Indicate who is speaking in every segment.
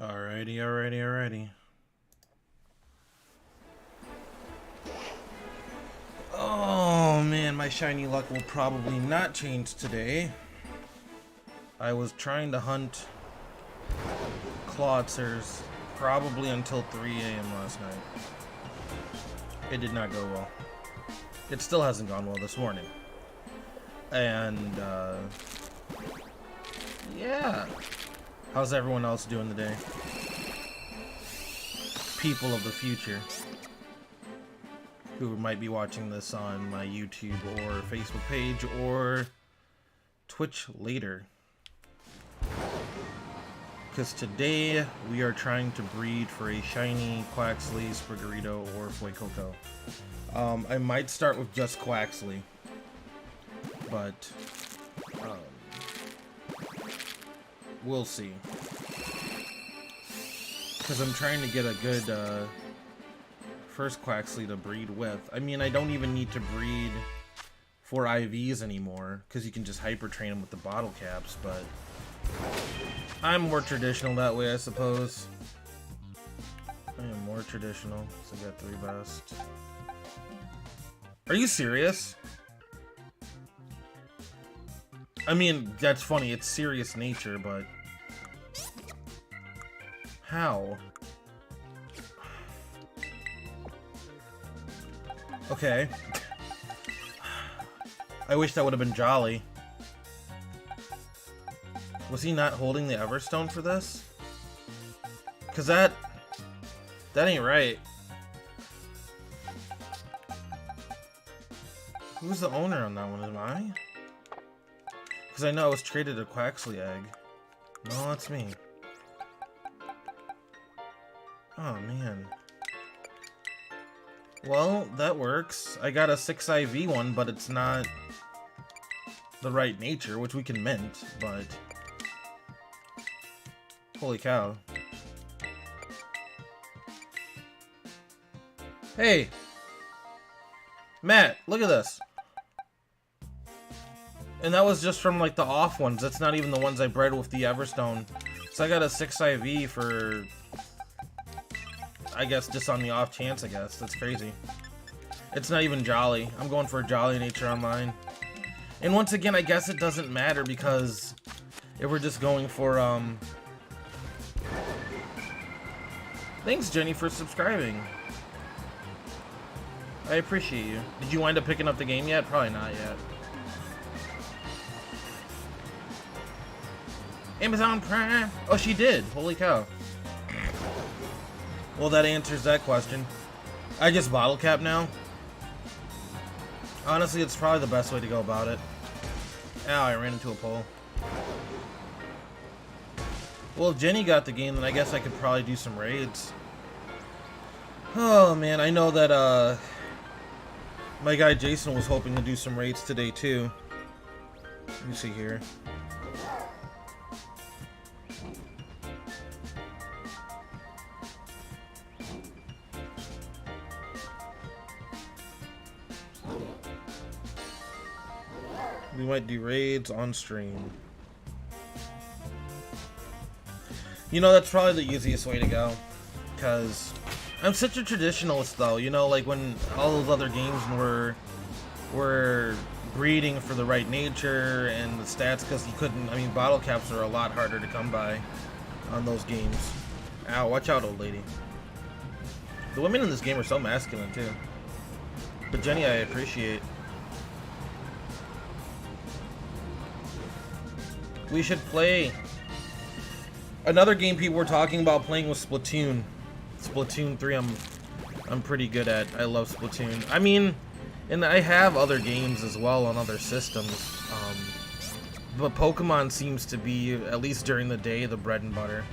Speaker 1: Alrighty. Oh man, my shiny luck will probably not change today. I was trying to hunt Clawitzers probably until 3 a.m. last night. It did not go well. It still hasn't gone well this morning. And, yeah. How's everyone else doing today? People of the future who might be watching this on my YouTube or Facebook page or Twitch later. Because today we are trying to breed for a shiny Quaxley, Spriggerito, or Fuecoco. I might start with just Quaxley, but we'll see. Because I'm trying to get a good first Quaxley to breed with. I mean, I don't even need to breed for IVs anymore, because you can just hyper train them with the bottle caps, but I'm more traditional that way, I suppose. I am more traditional, so I got 3 best. Are you serious? I mean, that's funny, it's serious nature, but how? Okay. I wish that would have been Jolly. Was he not holding the Everstone for this? Cause that ain't right. Who's the owner on that one? Am I? Cause I know I was traded a Quaxley egg. No, that's me. Oh man. Well, that works. I got a 6 IV one, but it's not the right nature, which we can mint, but holy cow. Hey! Matt, look at this. And that was just from like the off ones. That's not even the ones I bred with the Everstone. So I got a 6 IV for, I guess, just on the off chance, I guess. That's crazy. It's not even Jolly. I'm going for a Jolly nature online. And once again, I guess it doesn't matter because if we're just going for, Thanks, Jenny, for subscribing. I appreciate you. Did you wind up picking up the game yet? Probably not yet. Amazon Prime. Oh, she did. Holy cow. Well, that answers that question. I just bottle cap now. Honestly, it's probably the best way to go about it. Ow, I ran into a pole. Well, if Jenny got the game, then I guess I could probably do some raids. Oh, man, I know that, my guy Jason was hoping to do some raids today, too. Let me see here. We might do raids on stream. You know, that's probably the easiest way to go. Because I'm such a traditionalist, though. You know, like when all those other games were breeding for the right nature and the stats, because you couldn't, I mean, bottle caps are a lot harder to come by on those games. Ow, watch out, old lady. The women in this game are so masculine, too. But Jenny, I appreciate. We should play. Another game people were talking about playing was Splatoon. Splatoon 3 I'm pretty good at. I love Splatoon. I mean, and I have other games as well on other systems. But Pokemon seems to be, at least during the day, the bread and butter.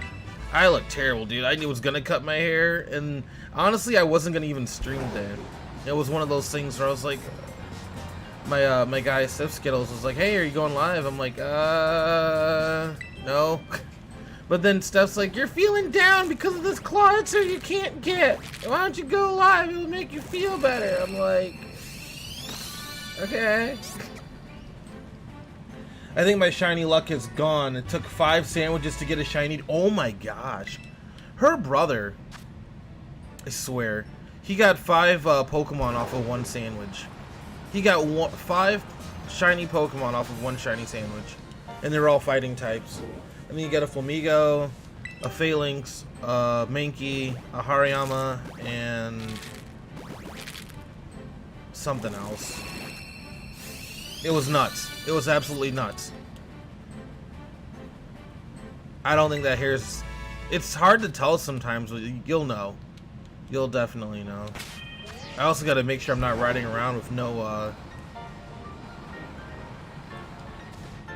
Speaker 1: I look terrible, dude. I was gonna cut my hair, and honestly, I wasn't gonna even stream today. It was one of those things where I was like, my guy Sif Skittles was like, "Hey, are you going live?" I'm like, no. But then Steph's like, "You're feeling down because of this Clawitzer you can't get. Why don't you go live? It'll make you feel better." I'm like, okay. I think my shiny luck is gone. It took 5 sandwiches to get a shiny. Oh my gosh. Her brother, I swear, he got 5 Pokemon off of 1 sandwich. He got 5 shiny Pokemon off of 1 shiny sandwich. And they're all fighting types. And then you get a Flamigo, a Phalanx, a Mankey, a Hariyama, and something else. It was nuts. It was absolutely nuts. I don't think that here's... It's hard to tell sometimes, but you'll know. You'll definitely know. I also gotta make sure I'm not riding around with no,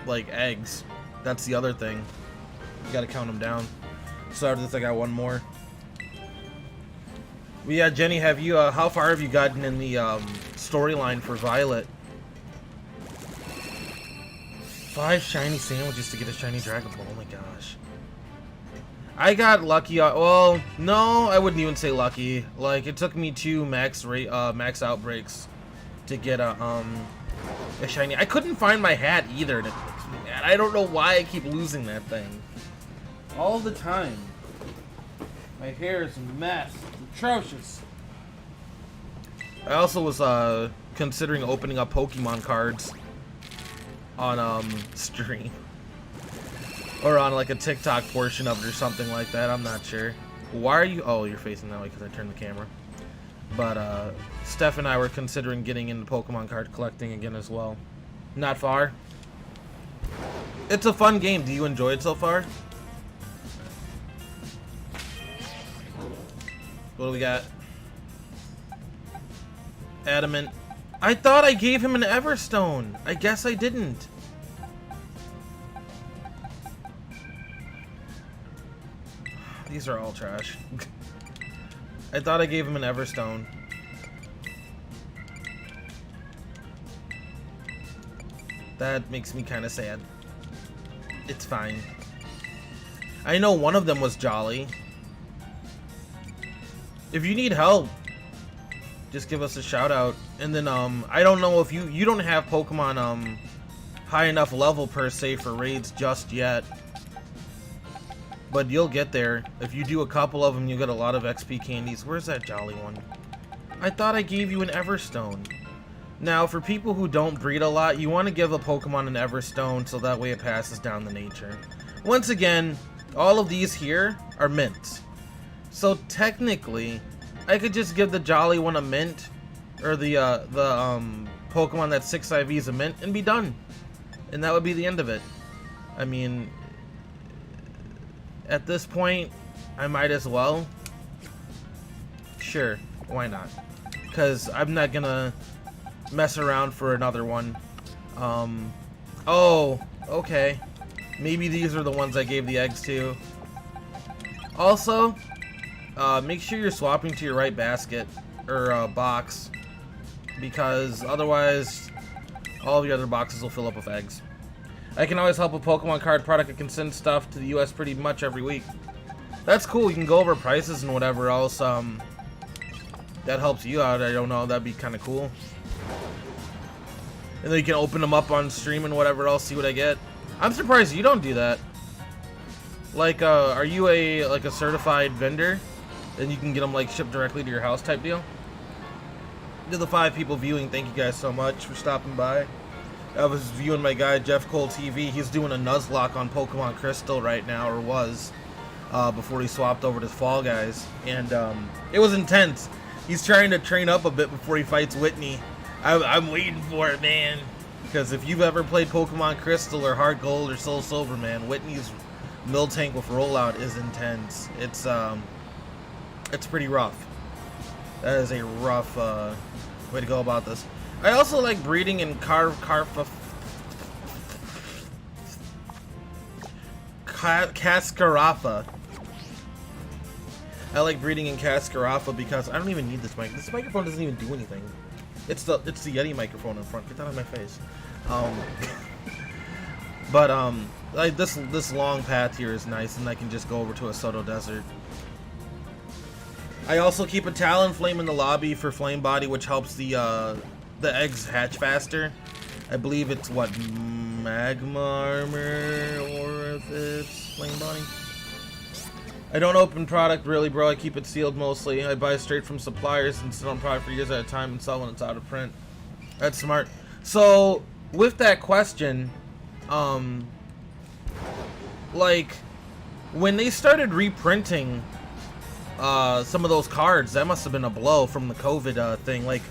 Speaker 1: like, eggs. That's the other thing. You gotta count them down. So after this, I got one more. But yeah, Jenny, have you, how far have you gotten in the, storyline for Violet? 5 shiny sandwiches to get a shiny Dragon Ball. Oh my gosh. I got lucky. Well, no, I wouldn't even say lucky. Like, it took me 2 max outbreaks to get a shiny. I couldn't find my hat either. I don't know why I keep losing that thing. All the time. My hair is a mess. It's atrocious. I also was considering opening up Pokemon cards on stream. Or on like a TikTok portion of it or something like that. I'm not sure. Why are you... Oh, you're facing that way because I turned the camera. But Steph and I were considering getting into Pokemon card collecting again as well. Not far. It's a fun game. Do you enjoy it so far? What do we got? Adamant. I thought I gave him an Everstone. I guess I didn't. These are all trash. I thought I gave him an Everstone. That makes me kind of sad. It's fine. I know one of them was Jolly. If you need help, just give us a shout out. And then I don't know if you don't have Pokemon high enough level per se for raids just yet. But you'll get there. If you do a couple of them, you get a lot of XP candies. Where's that Jolly one? I thought I gave you an Everstone. Now, for people who don't breed a lot, you want to give a Pokemon an Everstone so that way it passes down the nature. Once again, all of these here are mints. So technically, I could just give the Jolly one a mint, or the Pokemon that's 6 IVs a mint, and be done. And that would be the end of it. I mean... At this point, I might as well. Sure, why not? Because I'm not gonna mess around for another one. Oh, okay. Maybe these are the ones I gave the eggs to. Also, make sure you're swapping to your right basket, or box. Because otherwise, all of the other boxes will fill up with eggs. I can always help with Pokemon card product. I can send stuff to the US pretty much every week. That's cool. You can go over prices and whatever else. That helps you out. I don't know. That'd be kind of cool. And then you can open them up on stream and whatever else. See what I get. I'm surprised you don't do that. Like, are you a certified vendor? And you can get them like shipped directly to your house type deal? To the 5 people viewing, thank you guys so much for stopping by. I was viewing my guy Jeff Cole TV. He's doing a Nuzlocke on Pokemon Crystal right now, or was, before he swapped over to Fall Guys, and it was intense. He's trying to train up a bit before he fights Whitney. I'm waiting for it, man. Because if you've ever played Pokemon Crystal or Heart Gold or Soul Silver, man, Whitney's Miltank with rollout is intense. It's pretty rough. That is a rough way to go about this. I also like breeding in Cascarafa. I like breeding in Cascarafa because I don't even need this mic. This microphone doesn't even do anything. It's the Yeti microphone in front. Get that out of my face. Like this long path here is nice, and I can just go over to a Soto Desert. I also keep a Talonflame in the lobby for Flame Body, which helps the eggs hatch faster. I believe it's what, Magma Armor, or if it's Flame Body. I don't open product really, bro. I keep it sealed mostly. I buy straight from suppliers and sit on product for years at a time and sell when it's out of print. That's smart. So with that question, like when they started reprinting some of those cards, that must have been a blow from the COVID thing. Like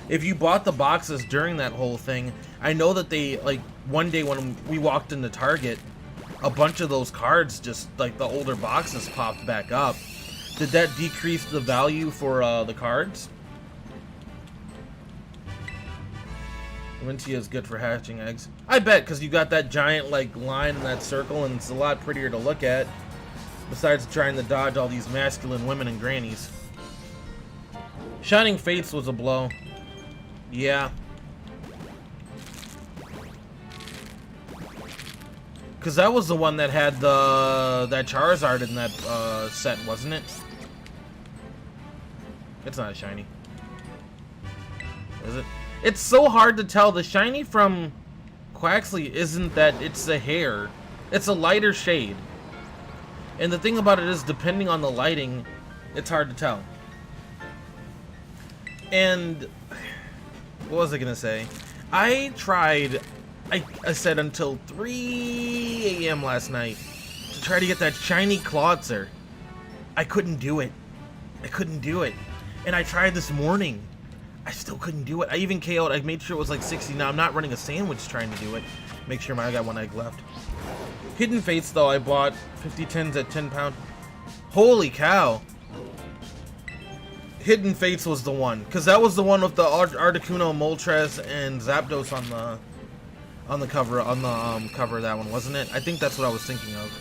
Speaker 1: if you bought the boxes during that whole thing, I know that they, like, one day when we walked into Target, a bunch of those cards, just like the older boxes, popped back up. Did that decrease the value for the cards? Wintia is good for hatching eggs. I bet, because you got that giant like line in that circle, and it's a lot prettier to look at. Besides trying to dodge all these masculine women and grannies. Shining Fates was a blow. Yeah. Because that was the one that had that Charizard in that set, wasn't it? It's not a shiny. Is it? It's so hard to tell. The shiny from Quaxley isn't that it's the hair. It's a lighter shade. And the thing about it is, depending on the lighting, it's hard to tell. And what was I gonna say? I tried, I said until 3 a.m. last night to try to get that shiny Clawitzer. I couldn't do it. I couldn't do it. And I tried this morning. I still couldn't do it. I even KO'd. I made sure it was like 60. Now I'm not running a sandwich trying to do it. Make sure I got one egg left. Hidden Fates though, I bought 50 tins at 10 pound. Holy cow. Hidden Fates was the one, because that was the one with the Articuno, Moltres, and Zapdos on the cover of that one, wasn't it? I think that's what I was thinking of.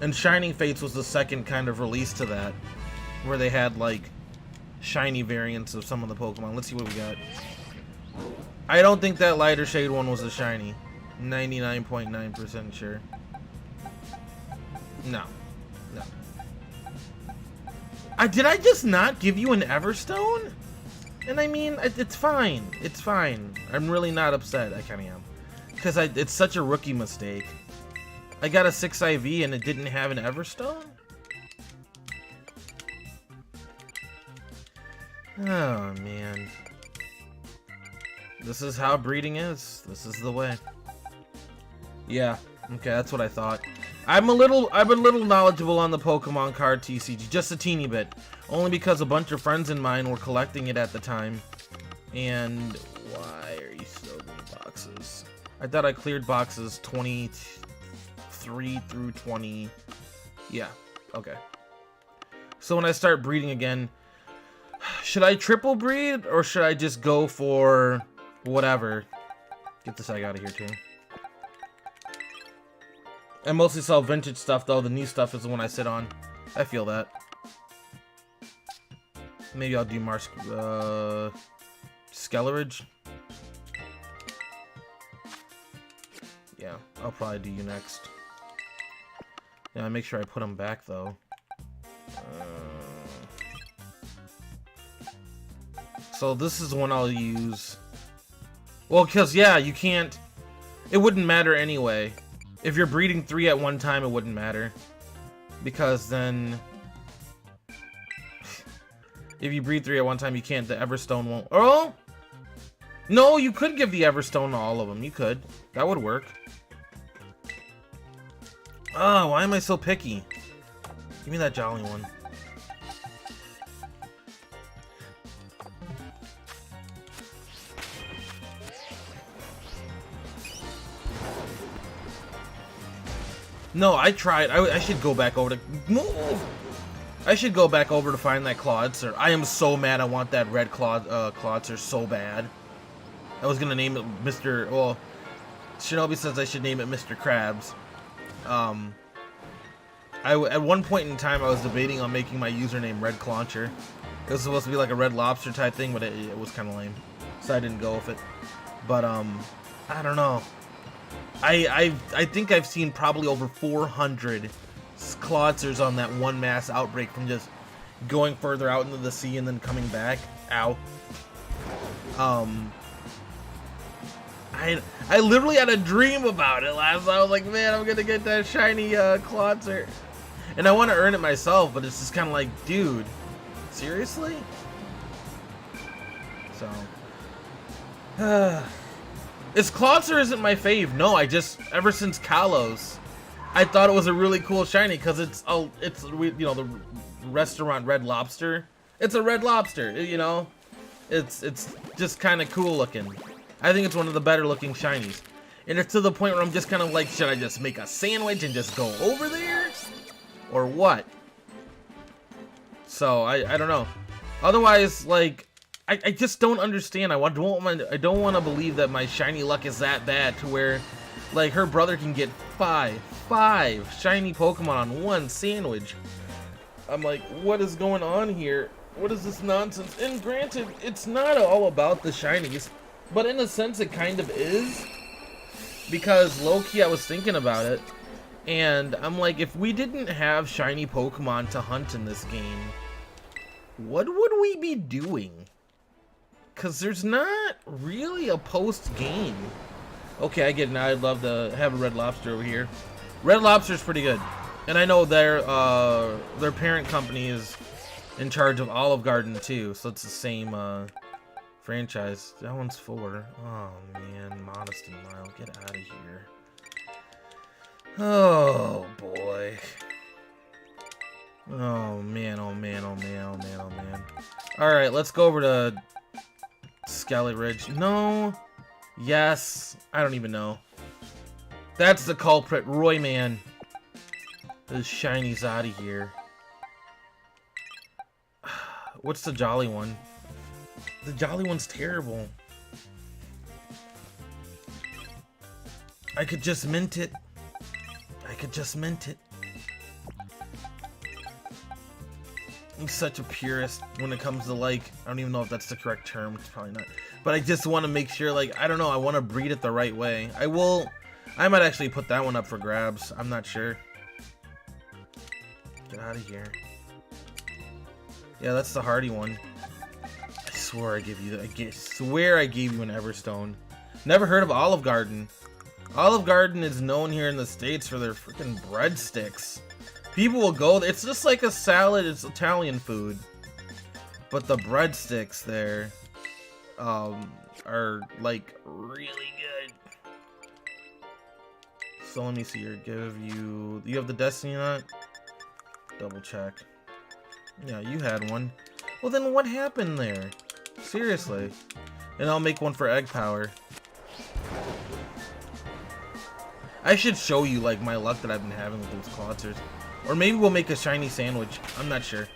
Speaker 1: And Shining Fates was the second kind of release to that, where they had like shiny variants of some of the Pokemon. Let's see what we got. I don't think that lighter shade one was a shiny. 99.9% sure. No. No. Did I just not give you an Everstone? And I mean, it's fine. It's fine. I'm really not upset. I kind of am. Because it's such a rookie mistake. I got a 6 IV and it didn't have an Everstone? Oh, man. This is how breeding is. This is the way. Yeah. Okay, that's what I thought. I'm a little knowledgeable on the Pokemon card TCG, just a teeny bit. Only because a bunch of friends of mine were collecting it at the time. And why are you still doing boxes? I thought I cleared boxes 23 through 20. Yeah, okay. So when I start breeding again, should I triple breed or should I just go for whatever? Get this egg out of here too. I mostly sell vintage stuff, though. The new stuff is the one I sit on. I feel that. Maybe I'll do Skelleridge. Yeah, I'll probably do you next. Yeah, make sure I put them back, though. So this is the one I'll use. Well, because, yeah, you can't... It wouldn't matter anyway. If you're breeding 3 at one time, it wouldn't matter. Because then... if you breed 3 at one time, you can't. The Everstone won't... Oh! No, you could give the Everstone to all of them. You could. That would work. Oh, why am I so picky? Give me that Jolly one. No, I tried. I should go back over to... Move! I should go back over to find that Clawitzer. I am so mad. I want that red Clawitzer so bad. I was going to name it Mr... Well, Shinobi says I should name it Mr. Krabs. At one point in time, I was debating on making my username Red Clauncher. It was supposed to be like a Red Lobster type thing, but it was kind of lame. So I didn't go with it. But, I don't know. I think I've seen probably over 400 Clawitzers on that one Mass Outbreak from just going further out into the sea and then coming back. Ow. I literally had a dream about it last night. I was like, man, I'm gonna get that shiny Clawitzer. And I want to earn it myself, but it's just kind of like, dude, seriously? So, Clawitzer isn't my fave. No, I just, ever since Kalos, I thought it was a really cool shiny because it's you know, the restaurant Red Lobster. It's a Red Lobster, you know. It's just kind of cool looking. I think it's one of the better looking shinies. And it's to the point where I'm just kind of like, should I just make a sandwich and just go over there? Or what? So, I don't know. Otherwise, like, I just don't understand. I don't want to believe that my shiny luck is that bad to where, like, her brother can get five shiny Pokemon on one sandwich. I'm like, what is going on here? What is this nonsense? And granted, it's not all about the shinies, but in a sense it kind of is. Because low-key I was thinking about it, and I'm like, if we didn't have shiny Pokemon to hunt in this game, what would we be doing? Because there's not really a post-game. Okay, I get it now. I'd love to have a Red Lobster over here. Red Lobster's pretty good. And I know their parent company is in charge of Olive Garden too, so it's the same franchise. That one's 4. Oh man, Modest and Mild, get out of here. Oh boy. Oh man, oh man, oh man, oh man, oh man. Alright, let's go over to Skelly Ridge. No. Yes. I don't even know. That's the culprit, Roy Man. This shiny's out of here. What's the Jolly one? The Jolly one's terrible. I could just mint it. I could just mint it. I'm such a purist when it comes to, like, I don't even know if that's the correct term. It's probably not. But I just want to make sure, like, I don't know. I want to breed it the right way. I might actually put that one up for grabs. I'm not sure. Get out of here. Yeah, that's the hardy one. I swear I give you that. I swear I gave you an Everstone. Never heard of Olive Garden. Olive Garden is known here in the States for their freaking breadsticks. People will go there. It's just like a salad. It's Italian food. But the breadsticks there are like really good. So let me see here. You have the Destiny Nut? Double check. Yeah, you had one. Well, then what happened there? Seriously. And I'll make one for Egg Power. I should show you, like, my luck that I've been having with those Clawitzers. Or maybe we'll make a shiny sandwich. I'm not sure.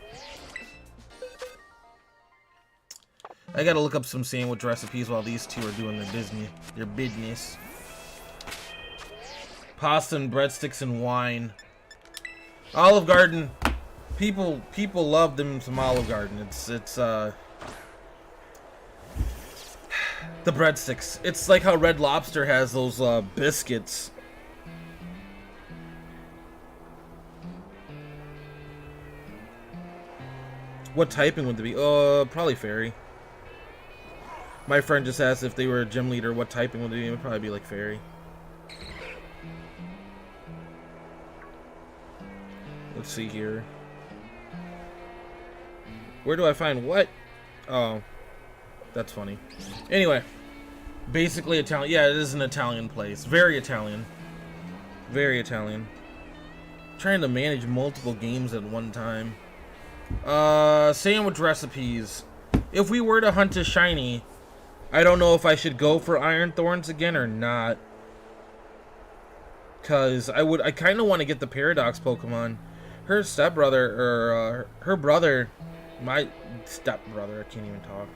Speaker 1: I gotta look up some sandwich recipes while these two are doing their business. Pasta and breadsticks and wine. Olive Garden. People love them some Olive Garden. It's the breadsticks. It's like how Red Lobster has those biscuits. What typing would they be? Probably fairy. My friend just asked if they were a gym leader, what typing would they be? It would probably be like fairy. Let's see here. Where do I find what? Oh, that's funny. Anyway, basically Italian. Yeah, it is an Italian place. Very Italian. Very Italian. Trying to manage multiple games at one time. Sandwich recipes. If we were to hunt a shiny, I don't know if I should go for Iron Thorns again or not. Cause I kind of want to get the Paradox Pokemon. Her stepbrother, or her brother, my stepbrother, I can't even talk.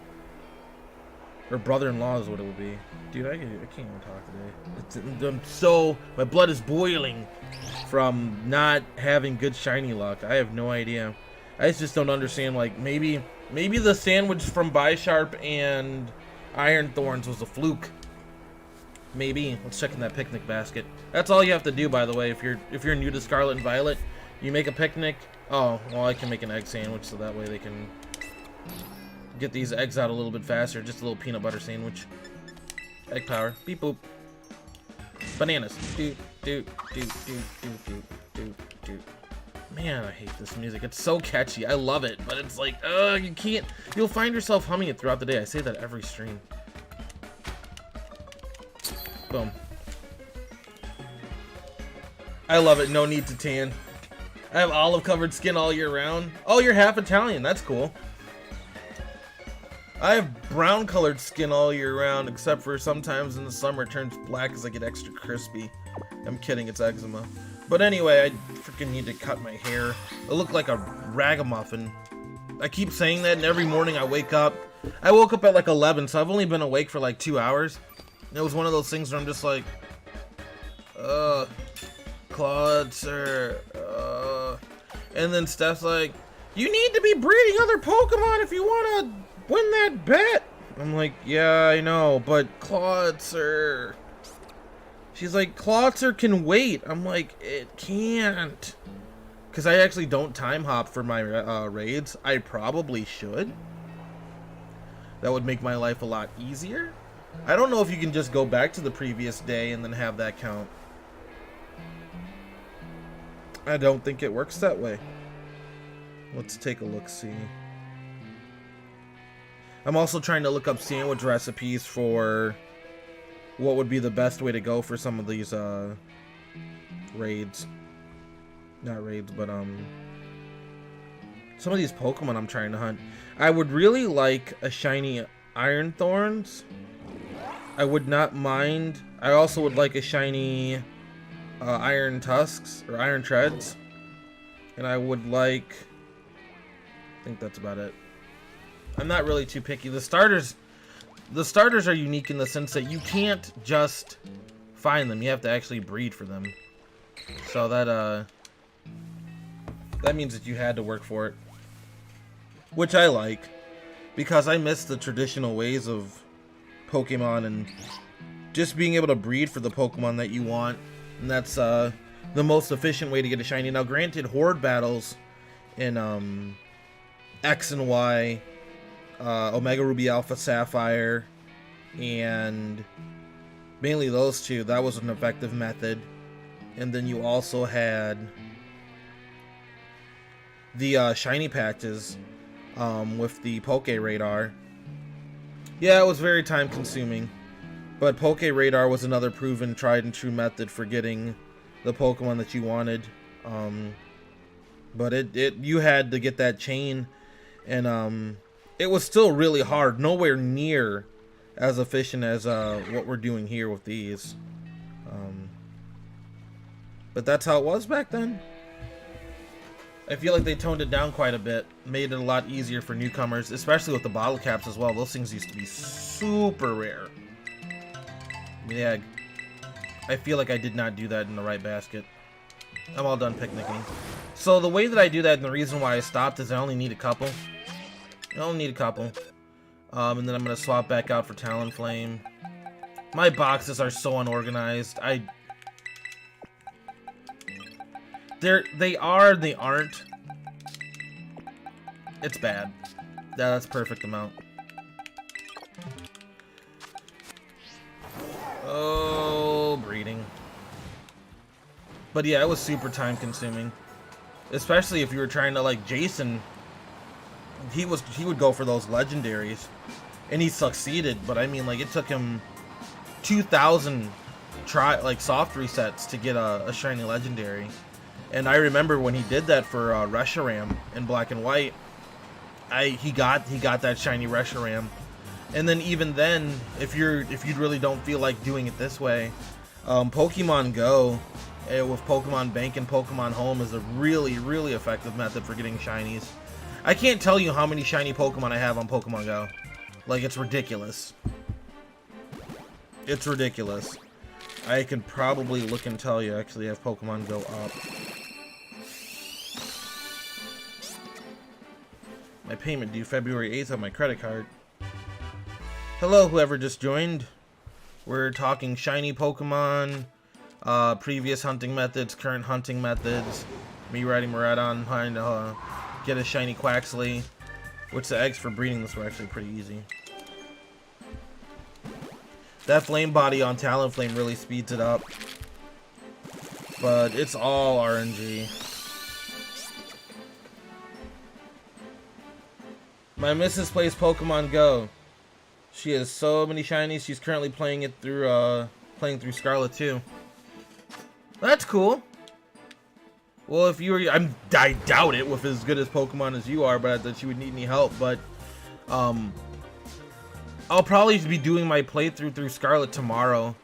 Speaker 1: Her brother-in-law is what it would be. Dude, I can't even talk today. My blood is boiling from not having good shiny luck. I have no idea. I just don't understand, like, maybe the sandwich from Bisharp and Iron Thorns was a fluke. Maybe. Let's check in that picnic basket. That's all you have to do, by the way, if you're new to Scarlet and Violet. You make a picnic. Oh, well, I can make an egg sandwich so that way they can get these eggs out a little bit faster. Just a little peanut butter sandwich. Egg power. Beep boop. Bananas. Do. Man, I hate this music. It's so catchy. I love it, but it's like, you can't. You'll find yourself humming it throughout the day. I say that every stream. Boom. I love it. No need to tan. I have olive covered skin all year round. Oh, you're half Italian. That's cool. I have brown colored skin all year round, except for sometimes in the summer it turns black as I get extra crispy. I'm kidding, it's eczema. But anyway, I freaking need to cut my hair. I look like a ragamuffin. I keep saying that, and every morning I wake up. I woke up at like 11, so I've only been awake for like 2 hours. And it was one of those things where I'm just like, Clawitzer, and then Steph's like, you need to be breeding other Pokemon if you want to win that bet. I'm like, yeah, I know, but Clawitzer. She's like, Clawitzer can wait. I'm like, it can't. Because I actually don't time hop for my raids. I probably should. That would make my life a lot easier. I don't know if you can just go back to the previous day and then have that count. I don't think it works that way. Let's take a look-see. I'm also trying to look up sandwich recipes for what would be the best way to go for some of these raids. Not raids, but some of these Pokemon I'm trying to hunt. I would really like a shiny Iron Thorns. I would not mind. I also would like a shiny Iron Tusks or Iron Treads. And I would like, I think that's about it. I'm not really too picky. The starters are unique in the sense that you can't just find them. You have to actually breed for them. So that means that you had to work for it. Which I like, because I miss the traditional ways of Pokemon and just being able to breed for the Pokemon that you want. And that's the most efficient way to get a shiny. Now granted, horde battles in X and Y, Omega Ruby Alpha Sapphire, and mainly those two, that was an effective method. And then you also had the shiny patches with the Poke Radar. Yeah, it was very time consuming, but Poke Radar was another proven tried and true method for getting the Pokemon that you wanted. But you had to get that chain, and it was still really hard, nowhere near as efficient as what we're doing here with these. But that's how it was back then. I feel like they toned it down quite a bit, made it a lot easier for newcomers, especially with the bottle caps as well. Those things used to be super rare. Yeah, I feel like I did not do that in the right basket. I'm all done picnicking. So the way that I do that, and the reason why I stopped, is I only need a couple. I only need a couple. And then I'm going to swap back out for Talonflame. My boxes are so unorganized. They are, they aren't. It's bad. Yeah, that's perfect amount. Oh, breeding. But yeah, it was super time consuming. Especially if you were trying to, like, Jason, he would go for those legendaries. And he succeeded, but I mean, like, it took him 2,000 soft resets to get a shiny legendary. And I remember when he did that for Reshiram in Black and White, he got that shiny Reshiram. And then even then, if you really don't feel like doing it this way, Pokemon Go with Pokemon Bank and Pokemon Home is a really, really effective method for getting shinies. I can't tell you how many shiny Pokemon I have on Pokemon Go. Like, it's ridiculous. It's ridiculous. I can probably look and tell you. I actually have Pokemon Go up. My payment due February 8th on my credit card. Hello, whoever just joined. We're talking shiny Pokemon, previous hunting methods, current hunting methods, me riding Miraidon, trying to get a shiny Quaxley, which the eggs for breeding this were actually pretty easy. That flame body on Talonflame really speeds it up, but it's all RNG. My missus plays Pokemon Go. She has so many shinies. She's currently playing it through Scarlet too. That's cool. Well, if you were, I doubt it with as good as Pokemon as you are, but I thought she would need any help. But I'll probably be doing my playthrough through Scarlet tomorrow.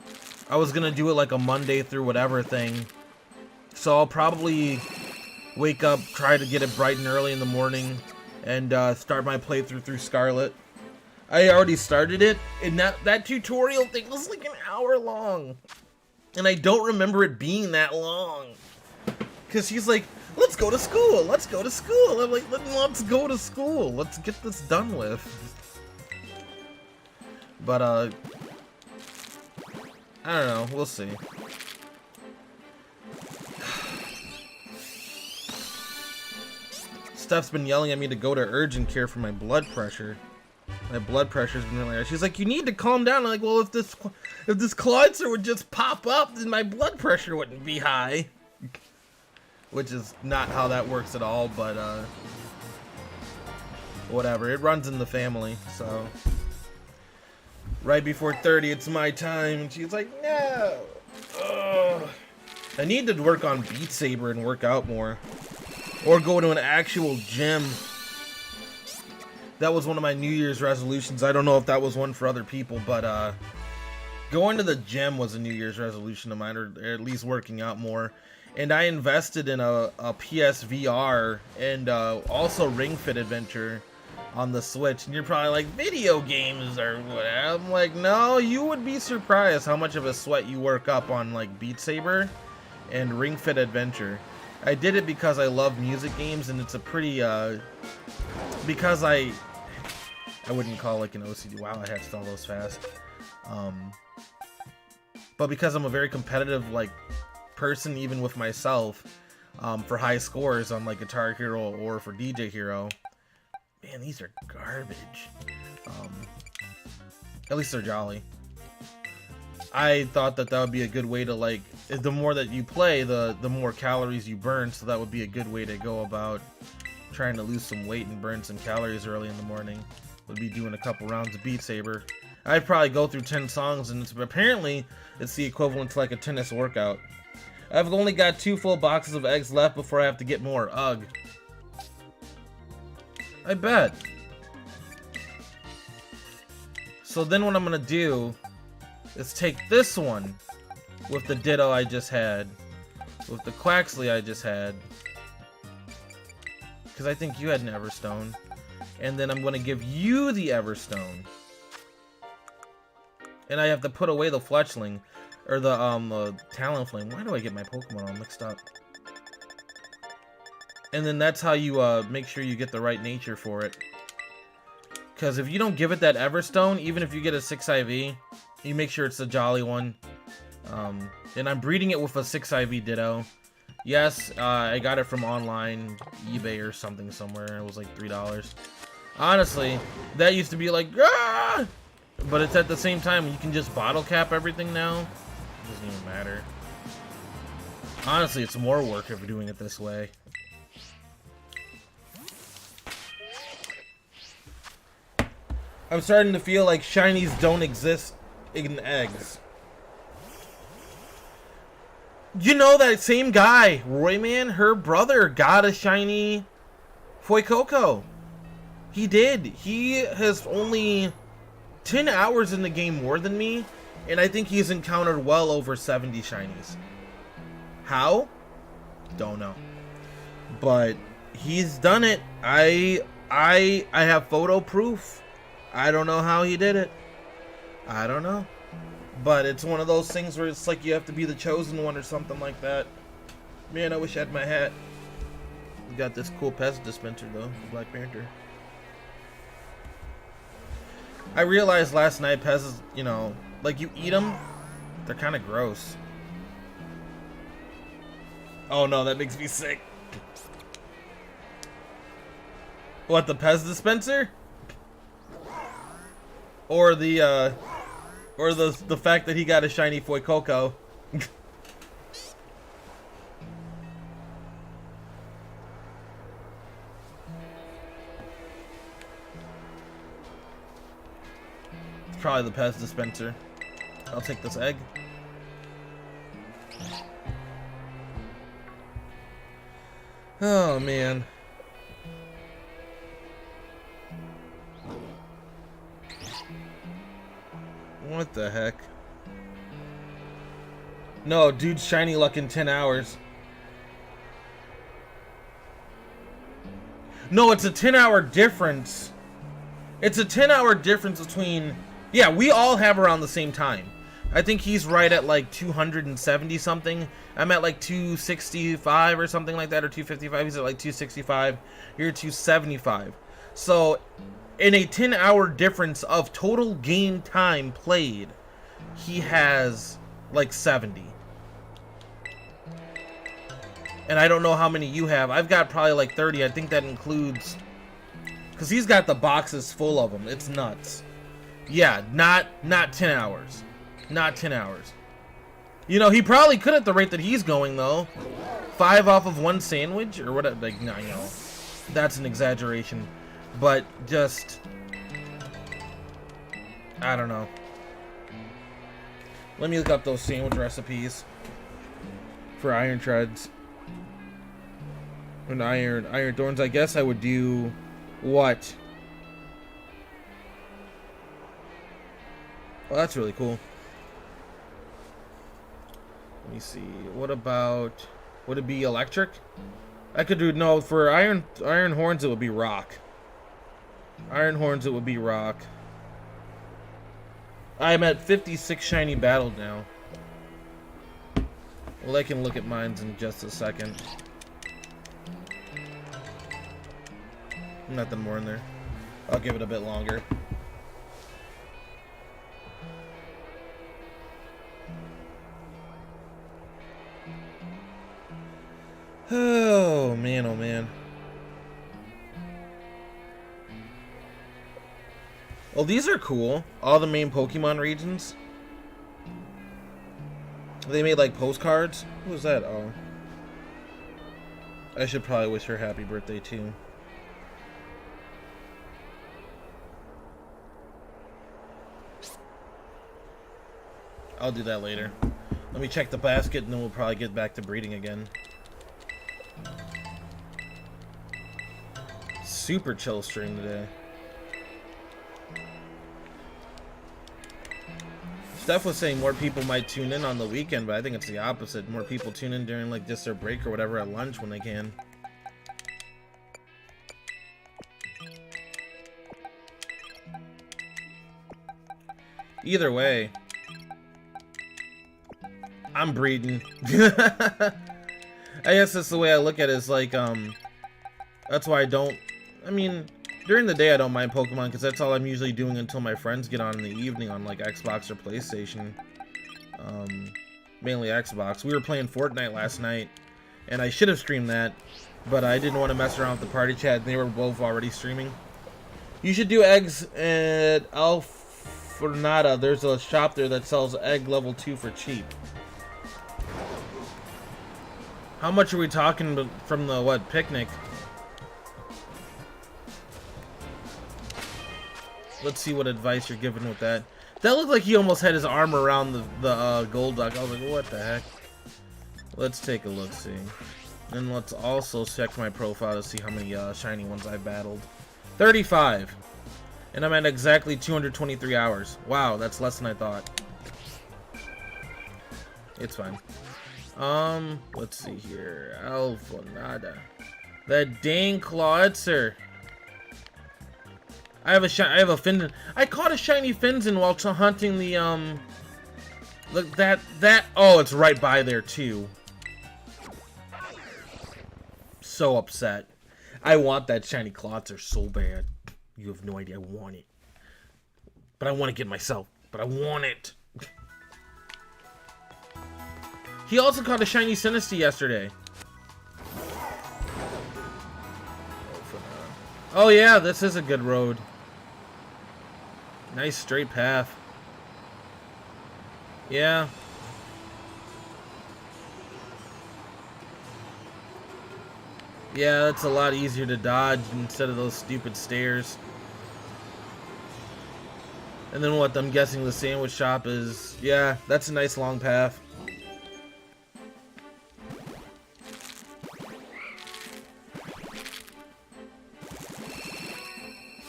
Speaker 1: I was gonna do it like a Monday through whatever thing. So I'll probably wake up, try to get it bright and early in the morning, and start my playthrough through Scarlet. I already started it, and that tutorial thing was like an hour long. And I don't remember it being that long. Because he's like, let's go to school, let's go to school. I'm like, let's go to school. Let's get this done with. But, I don't know, we'll see. Steph's been yelling at me to go to urgent care for my blood pressure. My blood pressure's been really high. She's like, you need to calm down. I'm like, well, if this Clawitzer would just pop up, then my blood pressure wouldn't be high. Which is not how that works at all, but whatever. It runs in the family, so. Right before 30, it's my time. And she's like, no. Ugh. I need to work on Beat Saber and work out more. Or go to an actual gym. That was one of my New Year's resolutions. I don't know if that was one for other people, but going to the gym was a New Year's resolution of mine, or at least working out more. And I invested in a PSVR and also Ring Fit Adventure on the Switch. And you're probably like, video games or what? I'm like, no, you would be surprised how much of a sweat you work up on like Beat Saber and Ring Fit Adventure. I did it because I love music games, and it's a pretty because I wouldn't call it like an OCD. Wow, I had to spell those fast. But because I'm a very competitive like person, even with myself, for high scores on like Guitar Hero or for DJ Hero. Man, these are garbage. At least they're jolly. I thought that would be a good way to like, the more that you play, the more calories you burn, so that would be a good way to go about trying to lose some weight and burn some calories early in the morning. Would be doing a couple rounds of Beat Saber. I'd probably go through 10 songs, and apparently it's the equivalent to like a tennis workout. I've only got 2 full boxes of eggs left before I have to get more. Ugh. I bet. So then what I'm gonna do is take this one with the Ditto I just had, with the Quaxley I just had, because I think you had an Everstone, and then I'm going to give you the Everstone, and I have to put away the Fletchling, or the Talonflame. Why do I get my Pokemon all mixed up? And then that's how you make sure you get the right nature for it, because if you don't give it that Everstone, even if you get a 6 IV, you make sure it's the jolly one. And I'm breeding it with a 6 IV Ditto. Yes, I got it from online, eBay or something somewhere. It was like $3. Honestly, that used to be like, ah! But it's at the same time, you can just bottle cap everything now. It doesn't even matter. Honestly, it's more work if we're doing it this way. I'm starting to feel like shinies don't exist in eggs. You know, that same guy, Royman, her brother got a shiny Fuecoco. He did. He has only 10 hours in the game more than me, and I think he's encountered well over 70 shinies. How? Don't know. But he's done it. I have photo proof. I don't know how he did it. I don't know. But it's one of those things where it's like you have to be the chosen one or something like that. Man, I wish I had my hat. We got this cool Pez dispenser though, Black Panther. I realized last night Pez is, you know, like you eat them, they're kind of gross. Oh no, that makes me sick. What, the Pez dispenser? Or the fact that he got a shiny Fuecoco. probably the Pez dispenser. I'll take this egg. Oh, man. What the heck? No, dude's shiny luck in 10 hours. No, it's a 10-hour difference. It's a 10-hour difference between... Yeah, we all have around the same time. I think he's right at like 270 something. I'm at like 265 or something like that, or 255. He's at like 265. You're at 275. So, in a 10-hour difference of total game time played, he has like 70. And I don't know how many you have. I've got probably like 30. I think that includes... Because he's got the boxes full of them. It's nuts. Yeah, not 10 hours. Not 10 hours. You know, he probably could at the rate that he's going, though. 5 off of 1 sandwich? Or what? Like, no, that's an exaggeration. But just... I don't know. Let me look up those sandwich recipes for Iron Treads. And Iron Thorns. I guess I would do... What? Well, that's really cool. Let me see. What about... Would it be electric? I could do... No, for Iron Horns, it would be rock. Iron Horns, it would be rock. I'm at 56 shiny battled now. Well, I can look at mines in just a second. Nothing more in there. I'll give it a bit longer. Oh, man, oh, man. Well, these are cool. All the main Pokemon regions. They made, like, postcards. Who was that? Oh. I should probably wish her happy birthday, too. I'll do that later. Let me check the basket, and then we'll probably get back to breeding again. Super chill stream today. Steph was saying more people might tune in on the weekend, but I think it's the opposite. More people tune in during like just their break or whatever at lunch when they can. Either way, I'm breeding. I guess that's the way I look at it. Is like, that's why I don't. I mean, during the day I don't mind Pokemon because that's all I'm usually doing until my friends get on in the evening on like Xbox or PlayStation. Mainly Xbox. We were playing Fortnite last night, and I should have streamed that, but I didn't want to mess around with the party chat. And they were both already streaming. You should do eggs at Alfornada. There's a shop there that sells egg level 2 for cheap. How much are we talking from the, what, picnic? Let's see what advice you're giving with that. That looked like he almost had his arm around the gold duck. I was like, what the heck? Let's take a look-see. And let's also check my profile to see how many shiny ones I battled. 35. And I'm at exactly 223 hours. Wow, that's less than I thought. It's fine. Let's see here. Alfonada. That dang Clawitzer. I have a Finzen. I caught a shiny Finzen while hunting the look that oh, it's right by there too. So upset. I want that shiny Clawitzer so bad. You have no idea. I want it. But I want to get it myself. But I want it. He also caught a shiny Sinistea yesterday. Oh yeah, this is a good road. Nice straight path. Yeah. Yeah, that's a lot easier to dodge instead of those stupid stairs. And then what I'm guessing the sandwich shop is, yeah, that's a nice long path.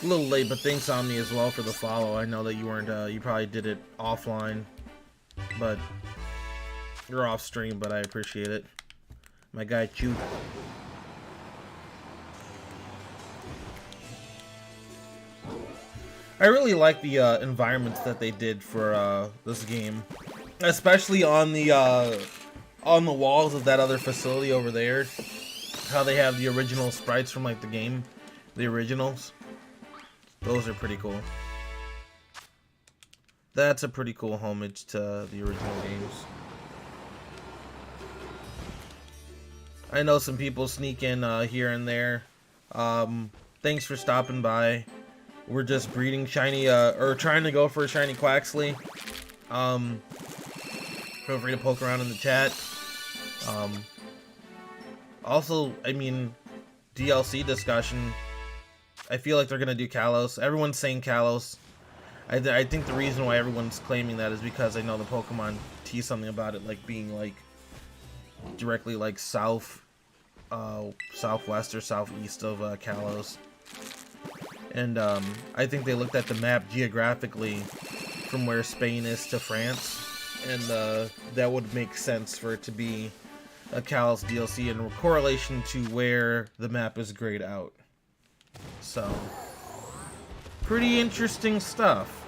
Speaker 1: A little late, but thanks Omni as well for the follow. I know that you weren't, you probably did it offline, but you're off stream, but I appreciate it. My guy Chew. I really like the environments that they did for this game, especially on the walls of that other facility over there. How they have the original sprites from like the game, the originals. Those are pretty cool. That's a pretty cool homage to the original games. I know some people sneak in here and there. Thanks for stopping by. We're just breeding shiny, or trying to go for a shiny Quaxley. Feel free to poke around in the chat. Also, I mean, DLC discussion. I feel like they're gonna do Kalos. Everyone's saying Kalos. I think the reason why everyone's claiming that is because I know the Pokemon tease something about it, like being like directly like southwest or southeast of Kalos. And I think they looked at the map geographically from where Spain is to France, and that would make sense for it to be a Kalos DLC in correlation to where the map is grayed out. So, pretty interesting stuff.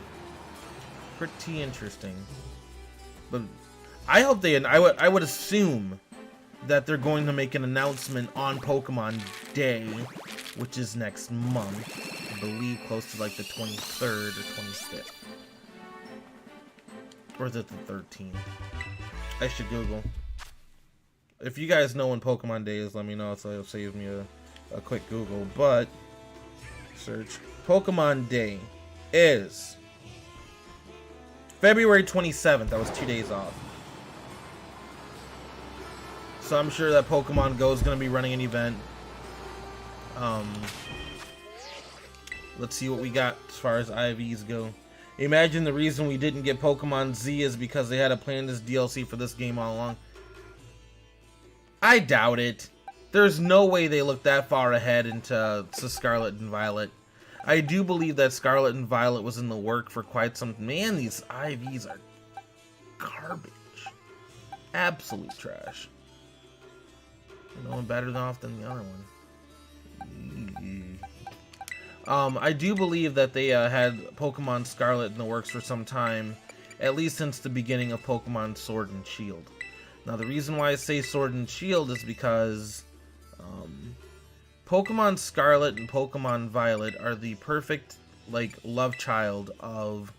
Speaker 1: Pretty interesting. But I hope they, I would assume that they're going to make an announcement on Pokemon Day, which is next month. I believe close to like the 23rd or 25th. Or is it the 13th? I should Google. If you guys know when Pokemon Day is, let me know so it'll save me a quick Google. But, search. Pokemon Day is February 27th. That was 2 days off. So I'm sure that Pokemon Go is going to be running an event. Let's see what we got as far as IVs go. Imagine the reason we didn't get Pokemon Z is because they had to plan this DLC for this game all along. I doubt it. There's no way they looked that far ahead into Scarlet and Violet. I do believe that Scarlet and Violet was in the work for quite some... Man, these IVs are garbage. Absolute trash. One better than off than the other one. I do believe that they had Pokemon Scarlet in the works for some time, at least since the beginning of Pokemon Sword and Shield. Now, the reason why I say Sword and Shield is because Pokemon Scarlet and Pokemon Violet are the perfect, like, love child of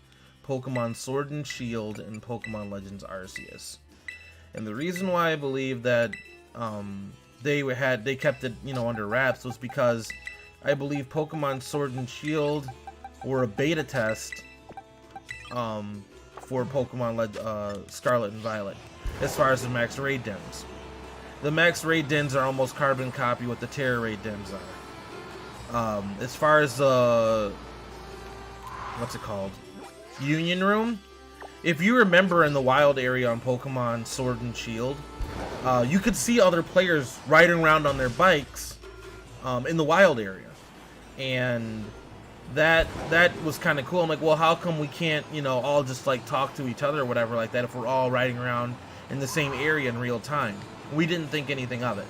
Speaker 1: Pokemon Sword and Shield and Pokemon Legends Arceus. And the reason why I believe that they kept it, you know, under wraps was because I believe Pokemon Sword and Shield were a beta test for Pokemon Scarlet and Violet as far as the max raid dens. The max raid dens are almost carbon copy what the Terra raid dens are. As far as what's it called? Union Room? If you remember in the wild area on Pokemon Sword and Shield, you could see other players riding around on their bikes in the wild area. And that was kind of cool. I'm like, well, how come we can't, you know, all just like talk to each other or whatever like that if we're all riding around in the same area in real time? We didn't think anything of it.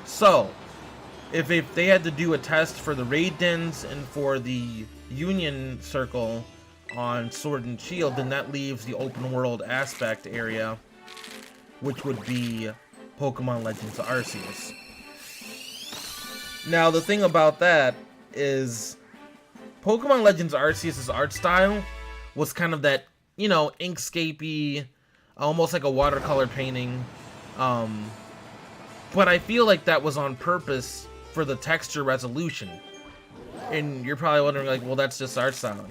Speaker 1: So, if they had to do a test for the raid dens and for the Union Circle on Sword and Shield, then that leaves the open world aspect area, which would be Pokemon Legends Arceus. Now, the thing about that is Pokemon Legends Arceus' art style was kind of that, you know, inkscapey, almost like a watercolor painting. But I feel like that was on purpose for the texture resolution. And you're probably wondering, like, well, that's just art style.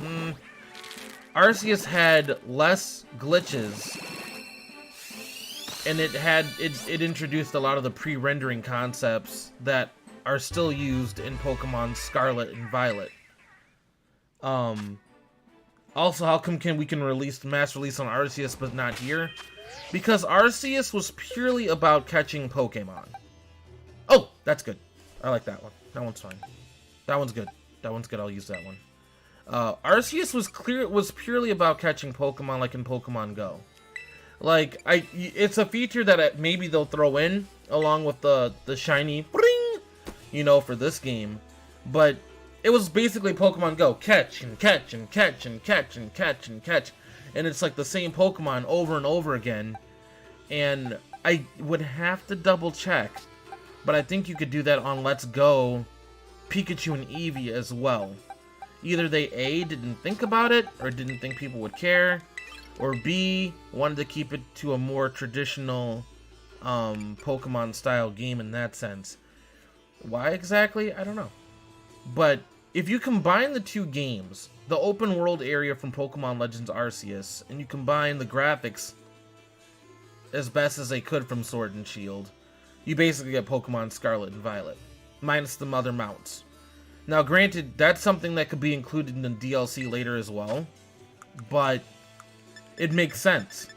Speaker 1: Arceus had less glitches, and it introduced a lot of the pre-rendering concepts that are still used in Pokemon Scarlet and Violet. Also, how come we can release mass release on Arceus but not here? Because Arceus was purely about catching Pokemon. Oh, that's good. I like that one. That one's fine. That one's good. That one's good. I'll use that one. Arceus was purely about catching Pokemon, like in Pokemon Go. Like, it's a feature that maybe they'll throw in along with the shiny bring, you know, for this game. But it was basically Pokemon Go, catch and catch and catch and catch and catch and catch, and it's like the same Pokemon over and over again. And I would have to double check, but I think you could do that on Let's Go, Pikachu and Eevee as well. Either they A, didn't think about it, or didn't think people would care, or B, wanted to keep it to a more traditional Pokemon style game in that sense. Why exactly? I don't know. But if you combine the two games, the open world area from Pokemon Legends Arceus, and you combine the graphics as best as they could from Sword and Shield, you basically get Pokemon Scarlet and Violet, minus the Mother Mounts. Now, granted, that's something that could be included in the DLC later as well, but it makes sense.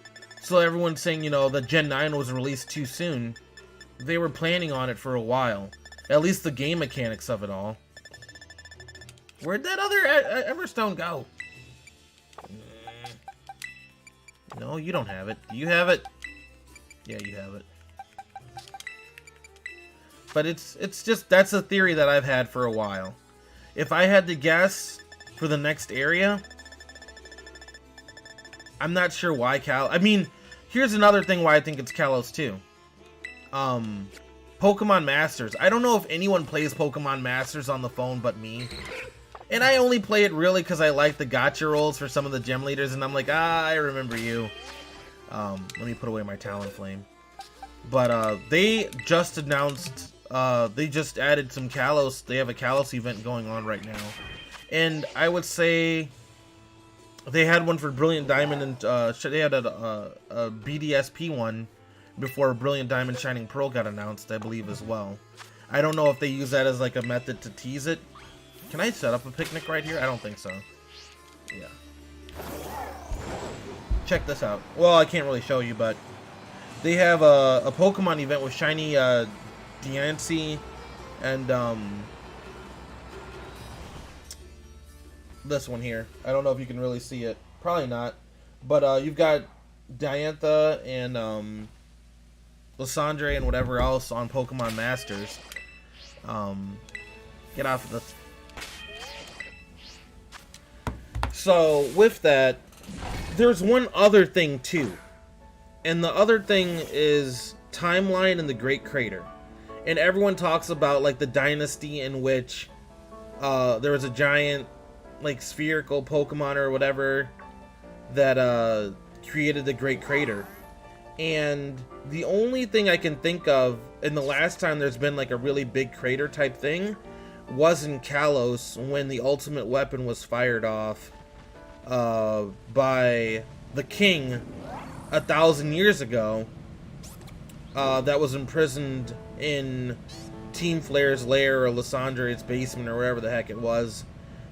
Speaker 1: So everyone's saying, you know, that Gen 9 was released too soon. They were planning on it for a while. At least the game mechanics of it all. Where'd that other Everstone go? No, you don't have it. Do you have it? Yeah, you have it. But it's just, that's a theory that I've had for a while. If I had to guess for the next area, I'm not sure why I mean, here's another thing why I think it's Kalos too. Pokemon Masters. I don't know if anyone plays Pokemon Masters on the phone but me. And I only play it really because I like the gacha rolls for some of the gym leaders, and I'm like, I remember you. Let me put away my Talonflame. But they just announced, they just added some Kalos. They have a Kalos event going on right now. And I would say they had one for Brilliant Diamond, and they had a BDSP one before Brilliant Diamond Shining Pearl got announced, I believe, as well. I don't know if they use that as like a method to tease it. Can I set up a picnic right here? I don't think so. Yeah. Check this out. Well, I can't really show you, but they have a Pokemon event with shiny Diancie and this one here. I don't know if you can really see it. Probably not. But you've got Diantha and Lysandre and whatever else on Pokemon Masters. Get off of this. So, with that, there's one other thing, too. And the other thing is Timeline and the Great Crater. And everyone talks about, like, the dynasty in which there was a giant, like, spherical Pokemon or whatever that created the Great Crater. And the only thing I can think of, and the last time there's been, like, a really big crater type thing, was in Kalos when the ultimate weapon was fired off by the king 1,000 years ago, that was imprisoned in Team Flare's lair or Lysandre's basement or wherever the heck it was,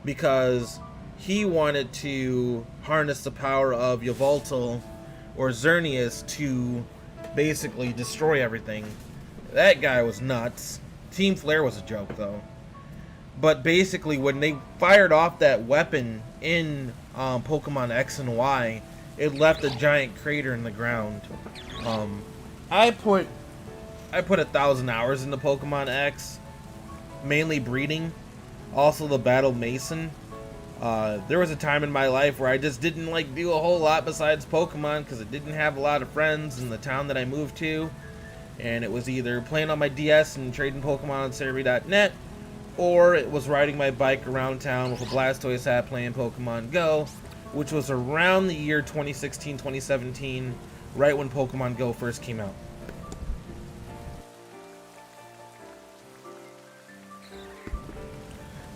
Speaker 1: because he wanted to harness the power of Yveltal or Xerneas to basically destroy everything. That guy was nuts. Team Flare was a joke, though. But basically, when they fired off that weapon in Pokemon X and Y, it left a giant crater in the ground. I put 1,000 hours into Pokemon X, mainly breeding, also the Battle Mason. There was a time in my life where I just didn't like do a whole lot besides Pokemon because I didn't have a lot of friends in the town that I moved to, and it was either playing on my DS and trading Pokemon on Cerebi.net, or it was riding my bike around town with a Blastoise hat playing Pokemon Go, which was around the year 2016-2017, right when Pokemon Go first came out.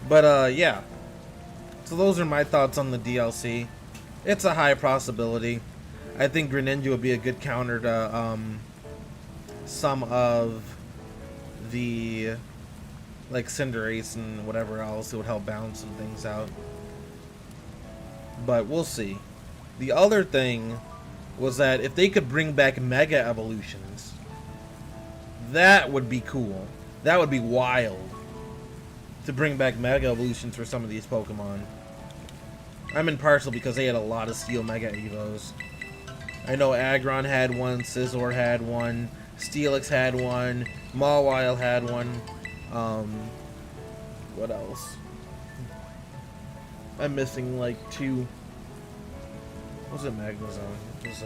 Speaker 1: But yeah. So those are my thoughts on the DLC. It's a high possibility. I think Greninja would be a good counter to some of the like Cinderace and whatever else. It would help balance some things out. but we'll see. The other thing was that if they could bring back Mega Evolutions, that would be cool. That would be wild to bring back Mega Evolutions for some of these Pokemon. I'm impartial because they had a lot of Steel Mega Evos. I know Aggron had one, Scizor had one, Steelix had one, Mawile had one. What else? I'm missing like 2. What was it? Magnezone. It was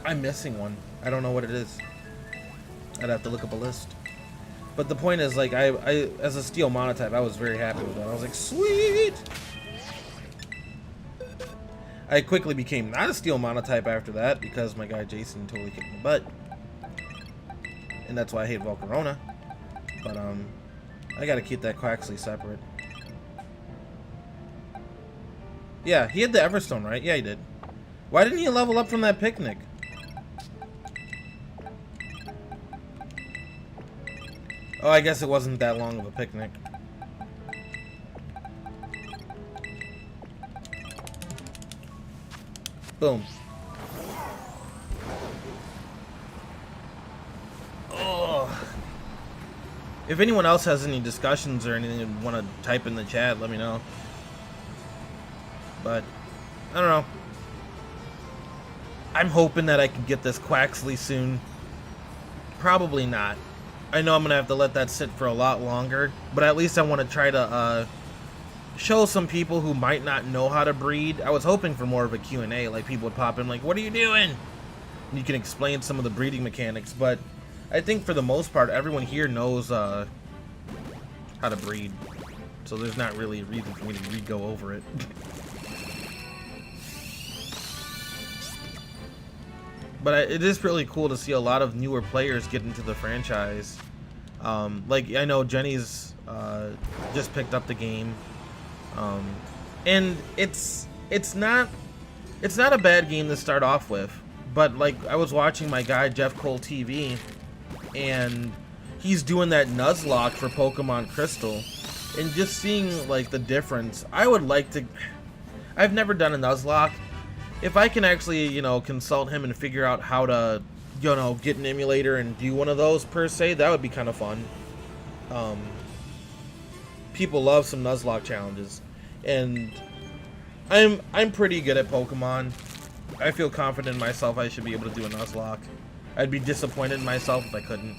Speaker 1: I'm missing one. I don't know what it is. I'd have to look up a list. But the point is, like, I as a Steel Monotype, I was very happy with that. I was like, sweet! I quickly became not a Steel Monotype after that because my guy Jason totally kicked my butt. And that's why I hate Volcarona. But, I gotta keep that Quaxley separate. Yeah, he had the Everstone, right? Yeah, he did. Why didn't he level up from that picnic? Oh, I guess it wasn't that long of a picnic. Boom. Oh. If anyone else has any discussions or anything and want to type in the chat, let me know. But, I don't know. I'm hoping that I can get this Quaxley soon. Probably not. I know I'm going to have to let that sit for a lot longer, but at least I want to try to show some people who might not know how to breed. I was hoping for more of a Q&A, like people would pop in like, what are you doing? And you can explain some of the breeding mechanics, but I think for the most part, everyone here knows how to breed. So there's not really a reason for me to re-go over it. But it is really cool to see a lot of newer players get into the franchise. Like, I know Jenny's just picked up the game. And it's not a bad game to start off with. But, like, I was watching my guy, Jeff Cole TV, and he's doing that Nuzlocke for Pokemon Crystal. And just seeing, like, the difference. I would like to... I've never done a Nuzlocke. If I can actually, you know, consult him and figure out how to, you know, get an emulator and do one of those per se, that would be kind of fun. People love some Nuzlocke challenges, and I'm pretty good at Pokemon. I feel confident in myself. I should be able to do a Nuzlocke. I'd be disappointed in myself if I couldn't.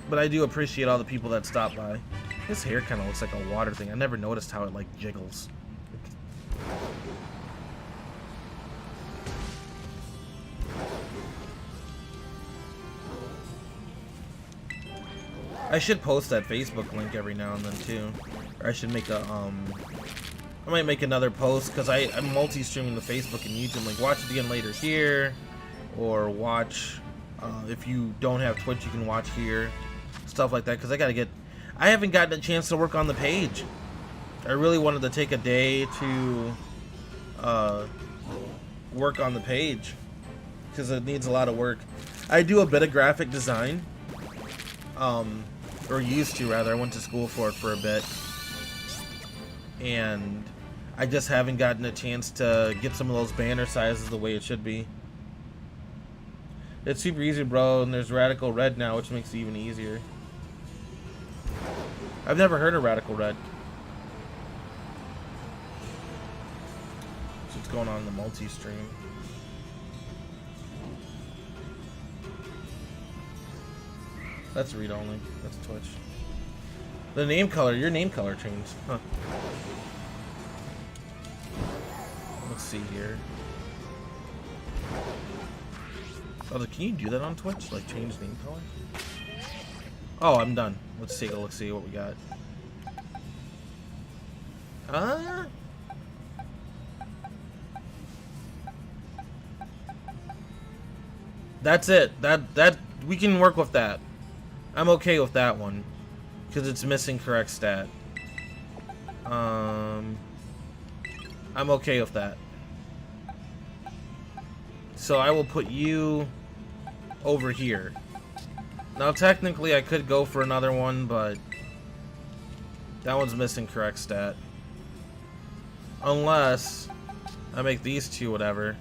Speaker 1: But I do appreciate all the people that stop by. His hair kind of looks like a water thing. I never noticed how it like jiggles. I should post that Facebook link every now and then too. Or I should make a I might make another post because I'm multi-streaming the Facebook and YouTube. Like, watch it again later here, or watch if you don't have Twitch, you can watch here, stuff like that. Because I haven't gotten a chance to work on the page. I really wanted to take a day to work on the page because it needs a lot of work. I do a bit of graphic design, or used to rather. I went to school for it for a bit, and I just haven't gotten a chance to get some of those banner sizes the way it should be. It's super easy, bro, and there's Radical Red now, which makes it even easier. I've never heard of Radical Red. So what's going on in the multi-stream? That's read only. That's Twitch. The name color, your name color changed. Huh. Let's see here. Oh, can you do that on Twitch? Like change name color? Oh, I'm done. Let's take a look, see what we got. That's it. That we can work with that. I'm okay with that one because it's missing correct stat. I'm okay with that. So I will put you over here. Now, technically, I could go for another one, but that one's missing correct stat. Unless I make these two whatever.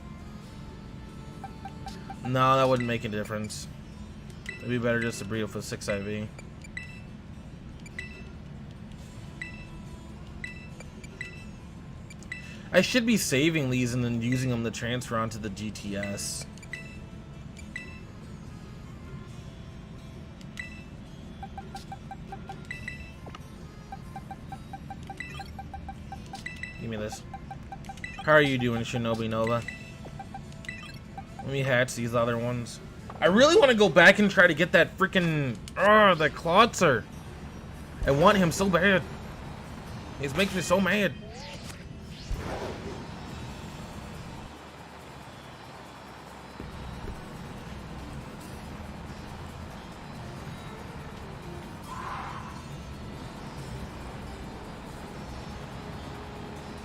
Speaker 1: No, that wouldn't make a difference. It'd be better just to breed it with 6 IV. I should be saving these and then using them to transfer onto the GTS. Give me this. How are you doing, Shinobi Nova? Let me hatch these other ones. I really want to go back and try to get that freaking that Clawitzer. I want him so bad. He's making me so mad.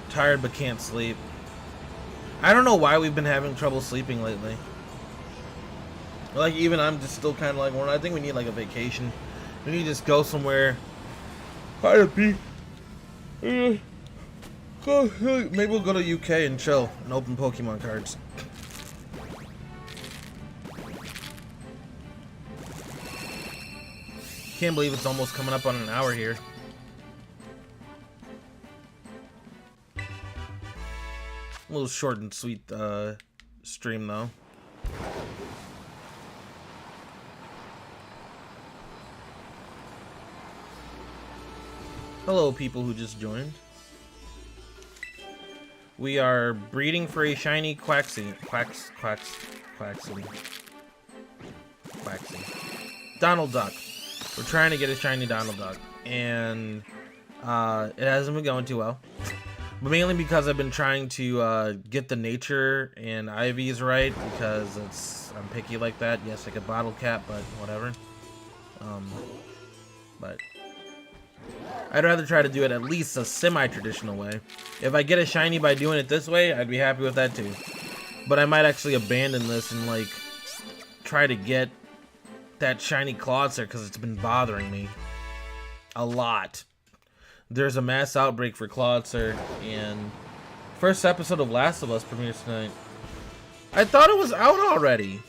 Speaker 1: Tired but can't sleep. I don't know why we've been having trouble sleeping lately. Like, even I'm just still kind of like, well, I think we need like a vacation. We need to just go somewhere. Maybe we'll go to UK and chill and open Pokemon cards. Can't believe it's almost coming up on an hour here. A little short and sweet stream though. Hello, people who just joined. We are breeding for a shiny Quaxly. Donald Duck. We're trying to get a shiny Donald Duck, and it hasn't been going too well. But mainly because I've been trying to get the nature and IVs right, because I'm picky like that. Yes, I could bottle cap, but whatever. But I'd rather try to do it at least a semi-traditional way. If I get a shiny by doing it this way, I'd be happy with that too. But I might actually abandon this and like try to get that shiny Clawitzer because it's been bothering me a lot. There's a mass outbreak for Clawitzer, and first episode of Last of Us premieres tonight. I thought it was out already.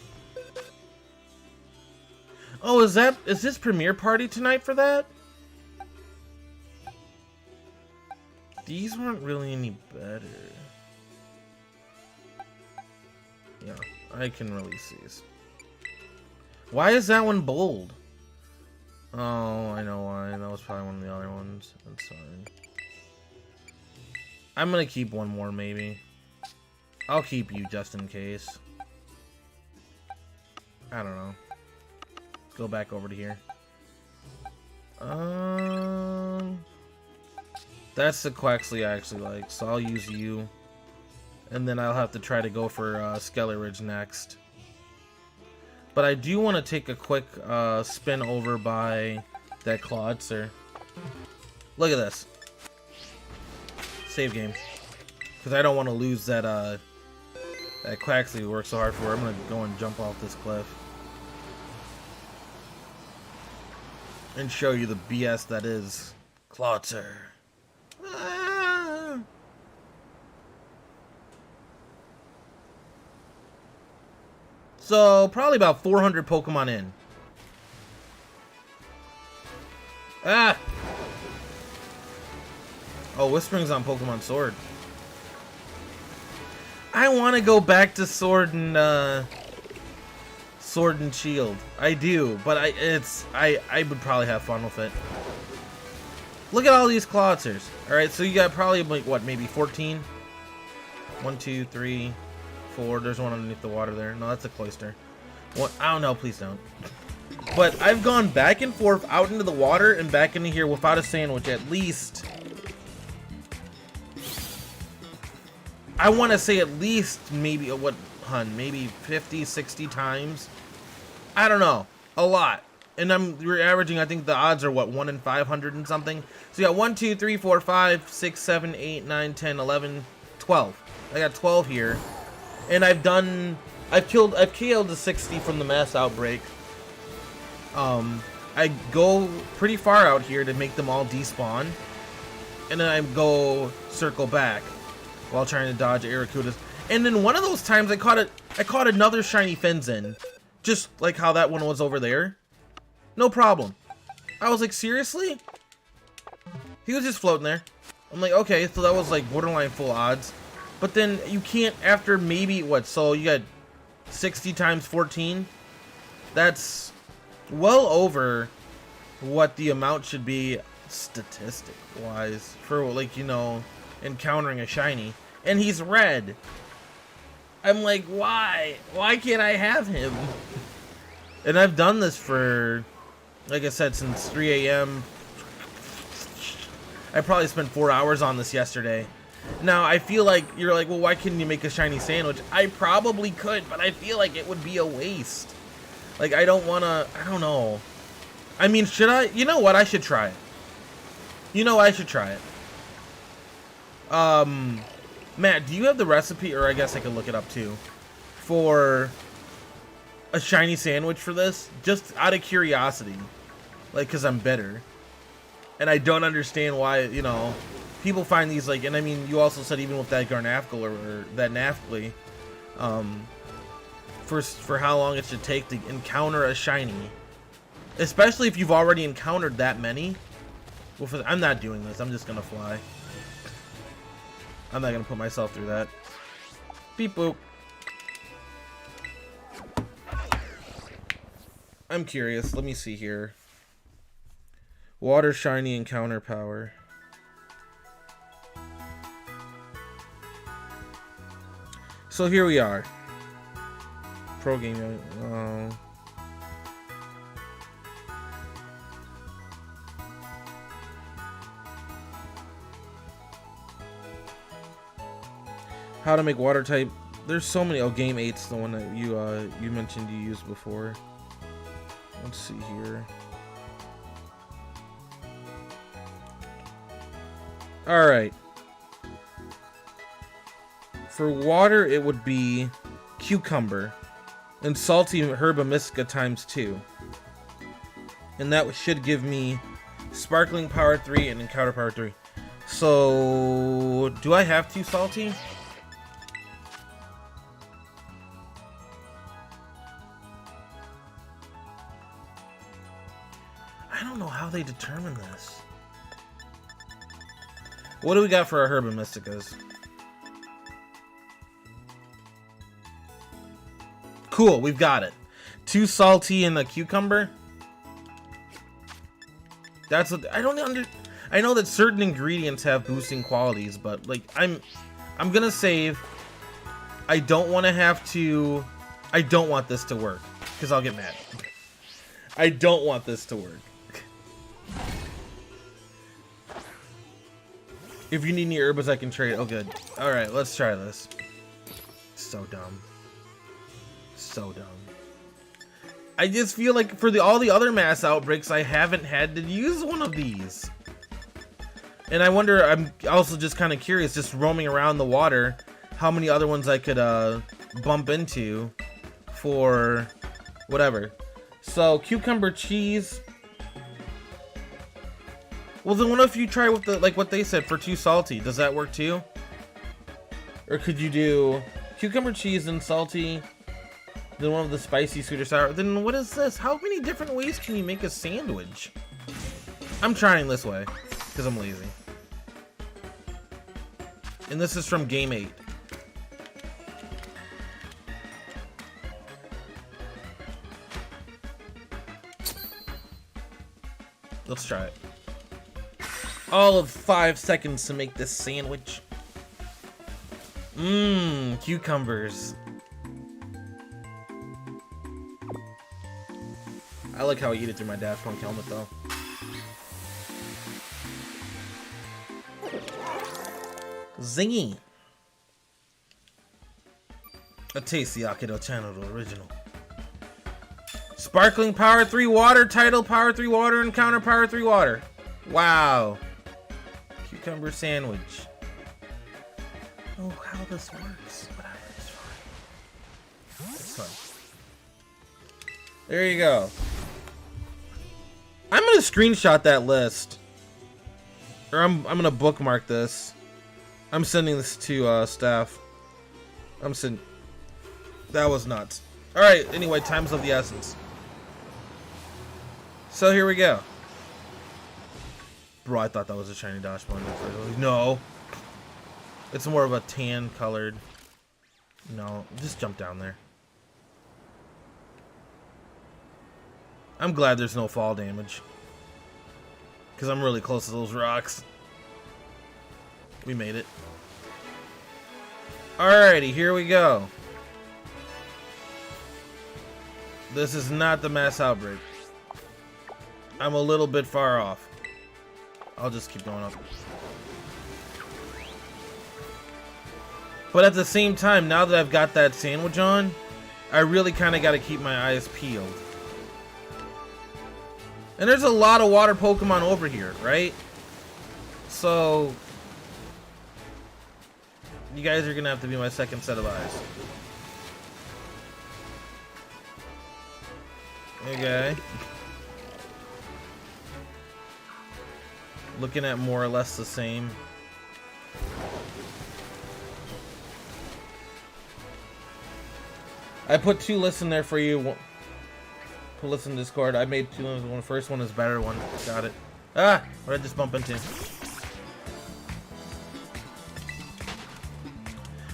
Speaker 1: Oh, is this premiere party tonight for that? These weren't really any better. Yeah, I can release these. Why is that one bold? Oh, I know why. That was probably one of the other ones. That's fine. I'm gonna keep one more, maybe. I'll keep you just in case. I don't know. Go back over to here. That's the Quaxly I actually like, so I'll use you. And then I'll have to try to go for Skelleridge next. But I do want to take a quick spin over by that Clawitzer. Look at this. Save game. Because I don't want to lose that that Quaxly we worked so hard for. I'm going to go and jump off this cliff. And show you the BS that is Clawitzer. Ah. So, probably about 400 Pokemon in. Ah! Oh, Whispering's on Pokemon Sword. I want to go back to Sword and Shield. I do, but I would probably have fun with it. Look at all these Clawitzers. Alright, so you got probably, like, what, maybe 14? 1, 2, 3, 4. There's one underneath the water there. No, that's a Cloyster. What? I don't know. Please don't. But I've gone back and forth out into the water and back into here without a sandwich at least. I want to say at least maybe, what, hun, maybe 50, 60 times. I don't know. A lot. And we're averaging, I think the odds are, what, 1 in 500 and something. So you got 1, 2, 3, 4, 5, 6, 7, 8, 9, 10, 11, 12. I got 12 here. And I've KO'd the 60 from the Mass Outbreak. I go pretty far out here to make them all despawn, and then I go circle back while trying to dodge Aracudas. And then one of those times I caught another shiny Fenzen, just like how that one was over there. No problem. I was like, seriously? He was just floating there. I'm like, okay, so that was like borderline full odds. But then you can't, after maybe, what, so you got 60 times 14? That's well over what the amount should be statistic-wise for, like, you know, encountering a shiny. And he's red. I'm like, why? Why can't I have him? And I've done this for, like I said, since 3 a.m. I probably spent 4 hours on this yesterday. Now, I feel like you're like, well, why couldn't you make a shiny sandwich? I probably could, but I feel like it would be a waste. Like, I don't want to, I don't know. I mean, should I? You know what? I should try it. You know, I should try it. Matt, do you have the recipe, or I guess I could look it up too, for a shiny sandwich for this? Just out of curiosity. Like, because I'm bitter. And I don't understand why, you know, people find these, like, and I mean, you also said even with that Garnafkel or that Nafgly, for how long it should take to encounter a shiny. Especially if you've already encountered that many. Well, I'm not doing this. I'm just going to fly. I'm not going to put myself through that. Beep boop. I'm curious. Let me see here. Water shiny encounter power. So here we are. Pro game. How to make water type. There's so many. Oh, game 8's the one that you mentioned you used before. Let's see here. All right. For water, it would be cucumber and salty herba mystica times 2, and that should give me sparkling power 3 and encounter power 3. So, do I have 2 salty? I don't know how they determine this. What do we got for our herba mysticas? Cool, we've got it. 2 salty and a cucumber. That's what I don't under. I know that certain ingredients have boosting qualities, but like I'm gonna save. I don't want to have to. I don't want this to work because I'll get mad. I don't want this to work. If you need any herbs, I can trade. Oh, good. All right, let's try this. So dumb. So dumb. I just feel like for all the other mass outbreaks, I haven't had to use one of these. And I wonder, I'm also just kind of curious, just roaming around the water, how many other ones I could bump into for whatever. So, cucumber cheese. Well, then what if you try with the, like what they said, for 2 salty? Does that work too? Or could you do cucumber cheese and salty, then one of the spicy, sweet or sour? Then what is this? How many different ways can you make a sandwich? I'm trying this way, because I'm lazy. And this is from Game 8. Let's try it. All of 5 seconds to make this sandwich. Mmm, cucumbers. I like how I eat it through my Daft Punk helmet, though. Zingy. A tasty Akido Channel original. Sparkling Power 3 Water, Title Power 3 Water, and Counter Power 3 Water. Wow. Cucumber sandwich. Oh, how this works. Whatever, it's fine. It's fine. There you go. I'm gonna screenshot that list. Or I'm gonna bookmark this. I'm sending this to staff. That was nuts. Alright, anyway, time's of the essence. So here we go. Bro, I thought that was a shiny dashboard. No. It's more of a tan colored. No, just jump down there. I'm glad there's no fall damage. Because I'm really close to those rocks. We made it. Alrighty, here we go. This is not the Mass Outbreak. I'm a little bit far off. I'll just keep going up. But at the same time, now that I've got that sandwich on, I really kind of got to keep my eyes peeled. And there's a lot of water Pokemon over here, right? So you guys are going to have to be my second set of eyes. Okay. Looking at more or less the same. I put 2 lists in there for you. Put lists in Discord. I made 2 lists. One first one is better one. Got it. Ah! What did I just bump into?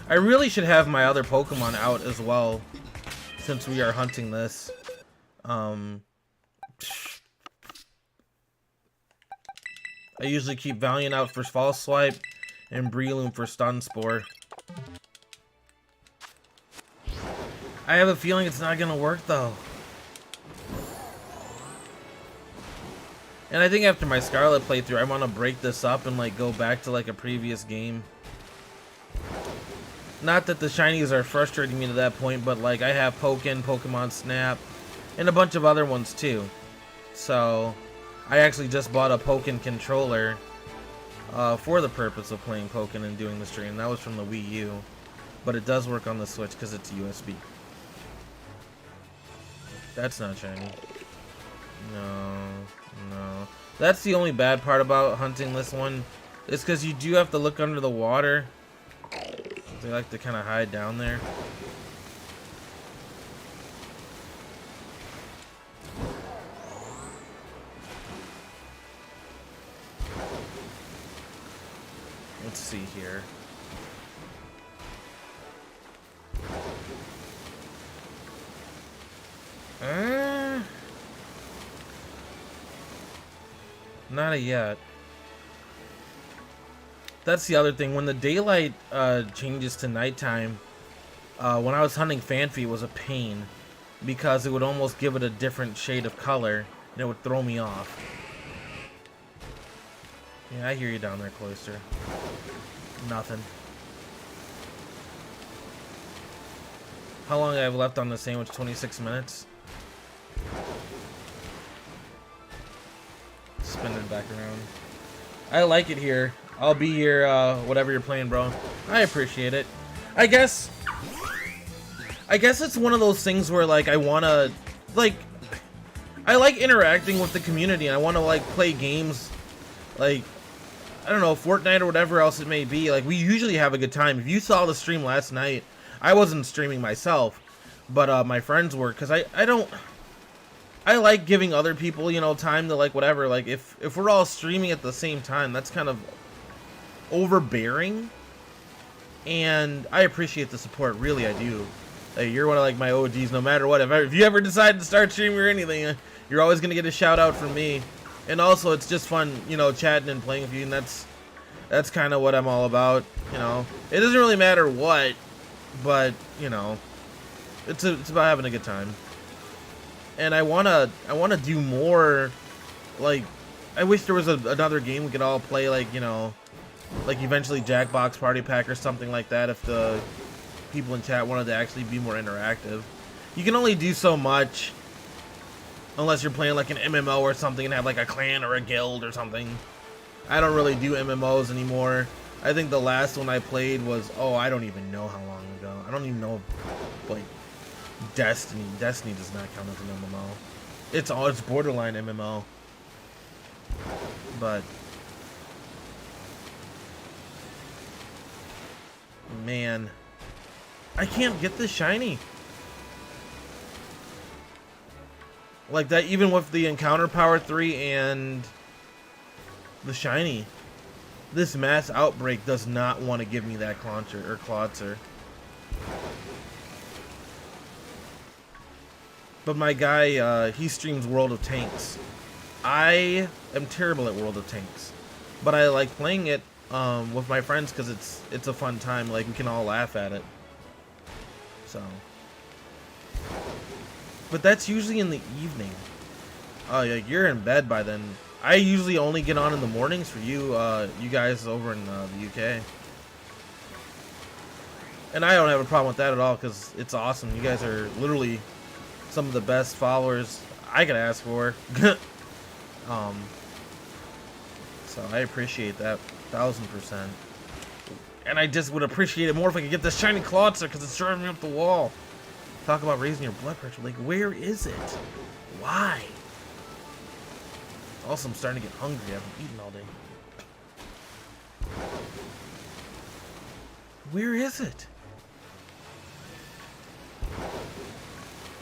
Speaker 1: I really should have my other Pokemon out as well, since we are hunting this. I usually keep Valiant out for False Swipe and Breloom for Stun Spore. I have a feeling it's not gonna work though. And I think after my Scarlet playthrough, I want to break this up and like go back to like a previous game. Not that the shinies are frustrating me to that point, but like I have Pokken, Pokemon Snap, and a bunch of other ones too. So I actually just bought a Pokken controller for the purpose of playing Pokken and doing the stream. That was from the Wii U, but it does work on the Switch because it's USB. That's not shiny. No. That's the only bad part about hunting this one. Is because you do have to look under the water. They like to kind of hide down there. Let's see here. Not yet. That's the other thing. When the daylight changes to nighttime, when I was hunting Fanfi, it was a pain because it would almost give it a different shade of color and it would throw me off. Yeah, I hear you down there, Cloister. Nothing. How long do I have left on the sandwich? 26 minutes. Spin it back around. I like it here. I'll be here, whatever you're playing, bro. I appreciate it. I guess it's one of those things where, like, I wanna, like, I like interacting with the community, and I wanna, like, play games, like, I don't know, Fortnite or whatever else it may be. Like, we usually have a good time. If you saw the stream last night, I wasn't streaming myself, but, my friends were, because I like giving other people, you know, time to, like, whatever. Like, if we're all streaming at the same time, that's kind of overbearing. And I appreciate the support, really, I do. Like, you're one of, like, my OGs, no matter what. If you ever decide to start streaming or anything, you're always going to get a shout out from me. And also, it's just fun, you know, chatting and playing with you, and that's kind of what I'm all about, you know. It doesn't really matter what, but, you know, it's about having a good time. And I wanna do more, like, I wish there was another game we could all play, like, you know, like eventually Jackbox Party Pack or something like that, if the people in chat wanted to actually be more interactive. You can only do so much unless you're playing like an MMO or something and have like a clan or a guild or something. I don't really do MMOs anymore. I think the last one I played was, oh, I don't even know how long ago. I don't even know, like, Destiny. Destiny does not count as an MMO. It's borderline MMO. But man, I can't get this shiny. Like that, even with the encounter power 3 and the shiny. This Mass Outbreak does not want to give me that Clawitzer. But my guy, he streams World of Tanks. I am terrible at World of Tanks, but I like playing it with my friends because it's a fun time. Like, we can all laugh at it. So, but that's usually in the evening. Oh yeah, you're in bed by then. I usually only get on in the mornings for you, you guys over in the UK. And I don't have a problem with that at all because it's awesome. You guys are literally some of the best followers I could ask for. So I appreciate that 1000%. And I just would appreciate it more if I could get this shiny Clawitzer because it's driving me up the wall. Talk about raising your blood pressure. Like, where is it? Why? Also, I'm starting to get hungry. I haven't eaten all day. Where is it?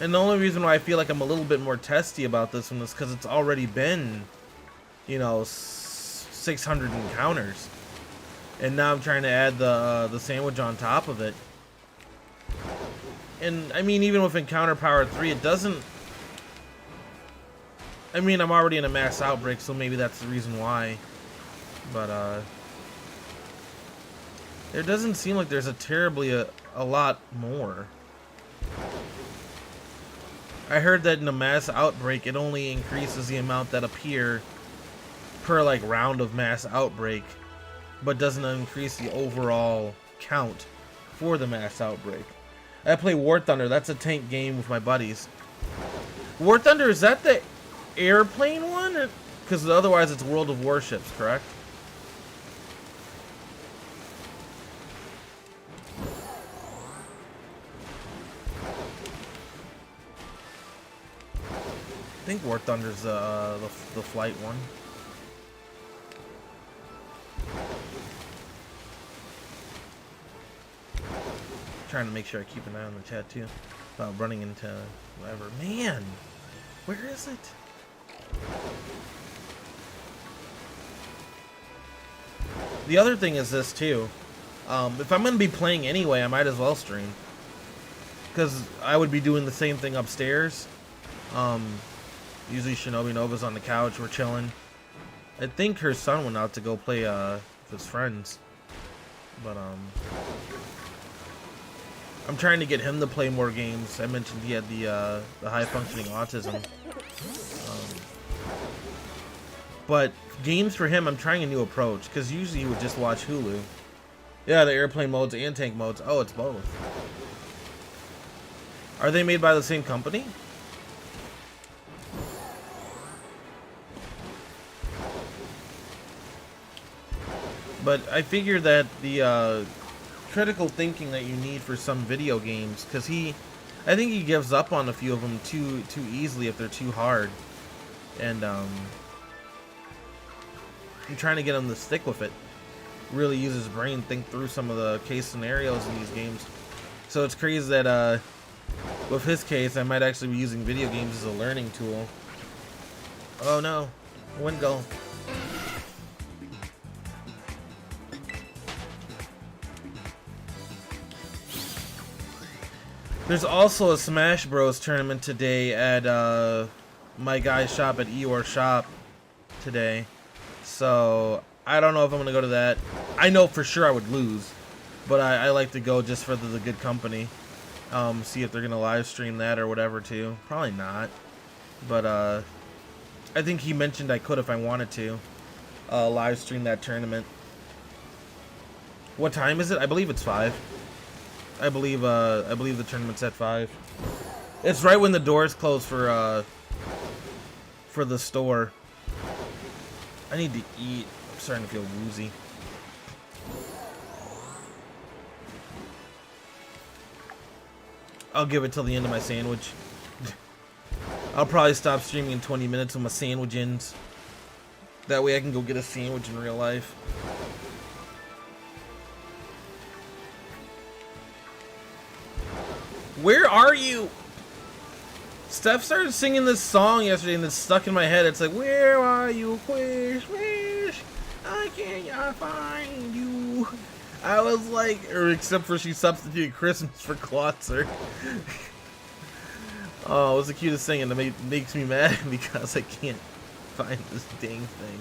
Speaker 1: And the only reason why I feel like I'm a little bit more testy about this one is because it's already been, you know, 600 encounters. And now I'm trying to add the sandwich on top of it. And, I mean, even with encounter power 3, it doesn't... I mean, I'm already in a Mass Outbreak, so maybe that's the reason why. But, there doesn't seem like there's a terribly a lot more. I heard that in a Mass Outbreak, it only increases the amount that appear per, like, round of Mass Outbreak, but doesn't increase the overall count for the Mass Outbreak. I play War Thunder. That's a tank game with my buddies. War Thunder, is that the airplane one? Because otherwise it's World of Warships, correct? I think War Thunder's the flight one. Trying to make sure I keep an eye on the chat too about running into whatever. Man, where is it? The other thing is this too. If I'm going to be playing anyway, I might as well stream. Because I would be doing the same thing upstairs. Usually Shinobi Nova's on the couch, we're chilling. I think her son went out to go play with his friends. But I'm trying to get him to play more games. I mentioned he had the high-functioning autism. But games for him, I'm trying a new approach. Because usually he would just watch Hulu. Yeah, the airplane modes and tank modes. Oh, it's both. Are they made by the same company? But I figure that the critical thinking that you need for some video games, because I think he gives up on a few of them too easily if they're too hard, and I'm trying to get him to stick with it, really use his brain, think through some of the case scenarios in these games. So it's crazy that with his case, I might actually be using video games as a learning tool. Oh no, wind goal. There's also a Smash Bros tournament today at my guy's shop at Eeyore Shop today. So I don't know if I'm gonna go to that. I know for sure I would lose, but I like to go just for the good company. See if they're gonna live stream that or whatever too. Probably not, but I think he mentioned I could if I wanted to live stream that tournament. What time is it? I believe it's 5. I believe the tournament's at 5. It's right when the doors close for the store. I need to eat. I'm starting to feel woozy. I'll give it till the end of my sandwich. I'll probably stop streaming in 20 minutes when my sandwich ends. That way I can go get a sandwich in real life. Where are you? Steph started singing this song yesterday and it's stuck in my head. It's like, where are you? Wish, wish, I can't find you. I was like, or except for she substituted Christmas for Clawitzer. Oh, it was the cutest thing, and it makes me mad because I can't find this dang thing.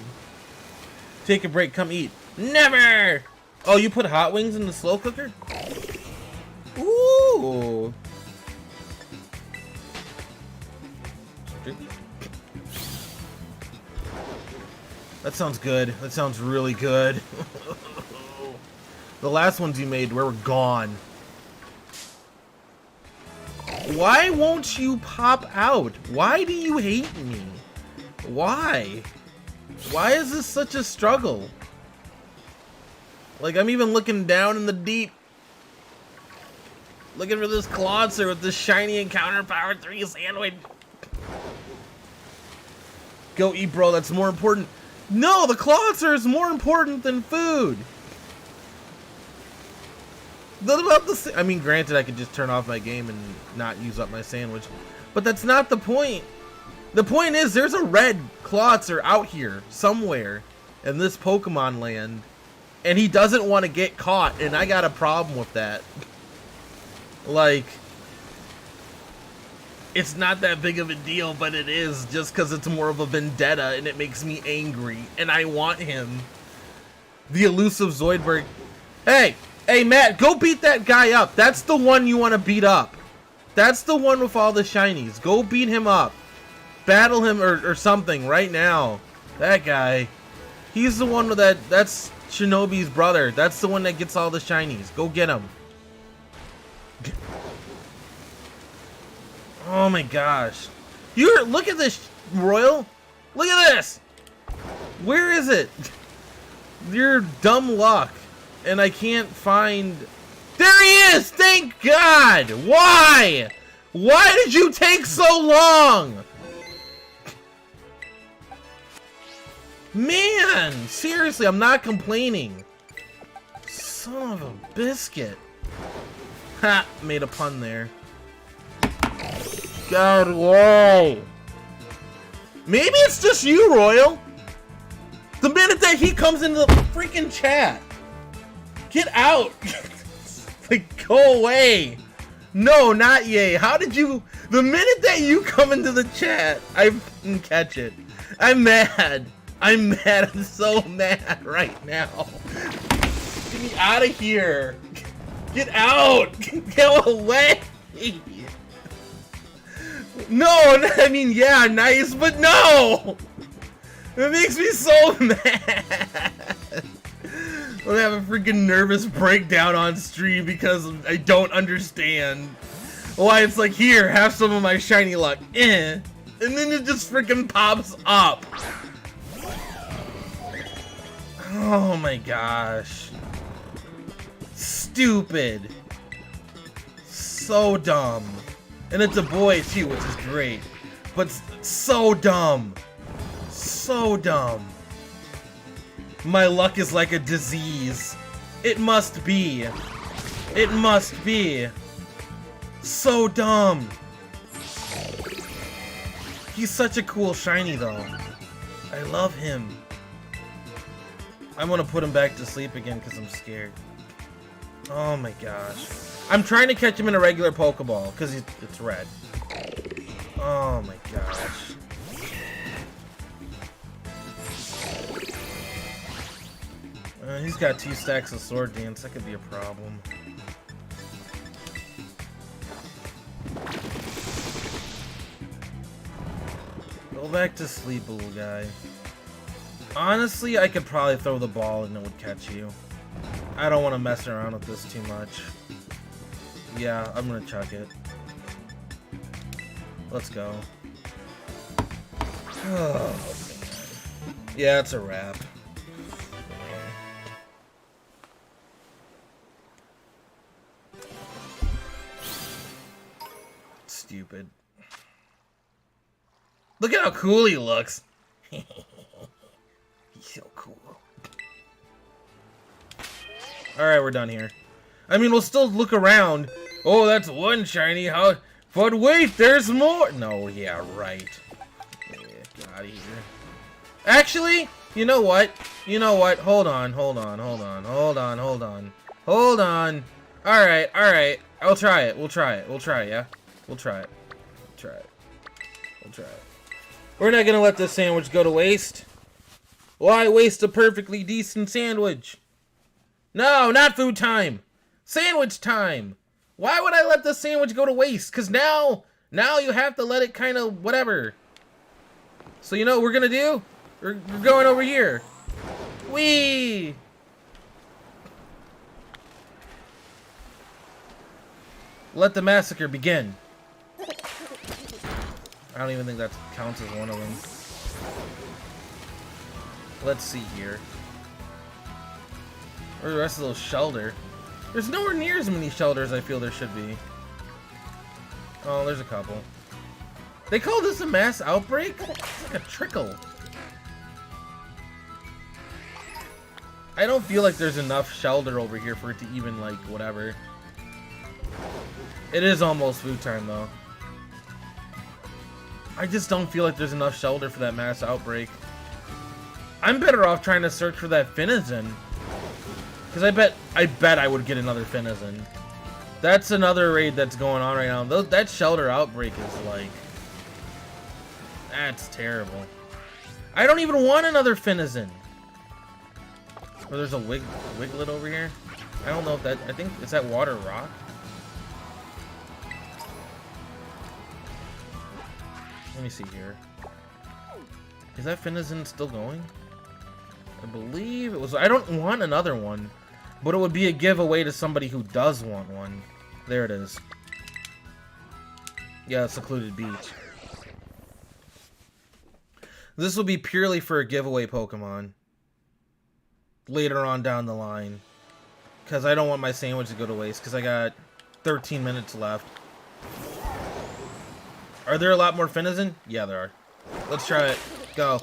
Speaker 1: Take a break, come eat. Never! Oh, you put hot wings in the slow cooker? Ooh! That sounds good. That sounds really good. The last ones you made were gone. Why won't you pop out? Why do you hate me? Why? Why is this such a struggle? Like, I'm even looking down in the deep. Looking for this Clawitzer with this shiny Encounter Power 3 sandwich. Go eat, bro. That's more important. No, the Clawitzer is more important than food. What about the... I mean, granted, I could just turn off my game and not use up my sandwich. But that's not the point. The point is, there's a red Clawitzer out here somewhere in this Pokemon land. And he doesn't want to get caught. And I got a problem with that. Like... It's not that big of a deal, but it is just because it's more of a vendetta and it makes me angry. And I want him. The elusive Zoidberg. Hey! Hey, Matt, go beat that guy up. That's the one you want to beat up. That's the one with all the shinies. Go beat him up. Battle him or something right now. That guy. He's the one with that. That's Shinobi's brother. That's the one that gets all the shinies. Go get him. Oh my gosh. Look at this, Royal. Look at this. Where is it? Your dumb luck. And I can't find... There he is! Thank God! Why? Why did you take so long? Man! Seriously, I'm not complaining. Son of a biscuit. Ha! Made a pun there. God, why? Maybe it's just you, Royal. The minute that he comes into the freaking chat. Get out! Like, go away! No, not yay. How did you... The minute that you come into the chat, I can catch it. I'm mad. I'm mad. I'm so mad right now. Get me out of here. Get out! Go away! No, I mean, yeah, nice, but no! It makes me so mad. I'm gonna have a freaking nervous breakdown on stream because I don't understand why it's like, here, have some of my shiny luck, and then it just freaking pops up. Oh my gosh. Stupid. So dumb. And it's a boy too, which is great. But so dumb. So dumb. My luck is like a disease. It must be. It must be. So dumb. He's such a cool shiny though. I love him. I'm gonna put him back to sleep again because I'm scared. Oh my gosh. I'm trying to catch him in a regular Pokeball because it's red. Oh my gosh. He's got 2 stacks of Sword Dance. That could be a problem. Go back to sleep, little guy. Honestly, I could probably throw the ball and it would catch you. I don't want to mess around with this too much. Yeah, I'm gonna chuck it. Let's go. Oh, man. Yeah, it's a wrap. Stupid. Look at how cool he looks. So cool. Alright, we're done here. I mean, we'll still look around. Oh, that's one shiny. How? But wait, there's more. No, yeah, right. Yeah, get out of here. Actually, you know what? You know what? Hold on. Alright. I'll try it. We'll try it, yeah? We'll try it. We're not gonna let this sandwich go to waste. Why waste a perfectly decent sandwich? No, not food time. Sandwich time. Why would I let this sandwich go to waste? Because now you have to let it kind of whatever. So you know what we're gonna do? We're going over here. Whee! Let the massacre begin. I don't even think that counts as one of them. Let's see here. Where's the rest of those shelter? There's nowhere near as many shelters I feel there should be. Oh, there's a couple. They call this a mass outbreak? It's like a trickle. I don't feel like there's enough shelter over here for it to even, like, whatever. It is almost food time, though. I just don't feel like there's enough shelter for that mass outbreak. I'm better off trying to search for that Finizen. Because I bet I would get another Finizen. That's another raid that's going on right now. That shelter outbreak is like... That's terrible. I don't even want another Finizen. Oh, there's a Wiglet over here. I don't know if that... I think... Is that Water Rock? Let me see here. Is that Finizen still going? I believe it was... I don't want another one. But it would be a giveaway to somebody who does want one. There it is. Yeah, Secluded Beach. This will be purely for a giveaway Pokemon. Later on down the line. Because I don't want my sandwich to go to waste. Because I got 13 minutes left. Are there a lot more Finizen? Yeah, there are. Let's try it. Go.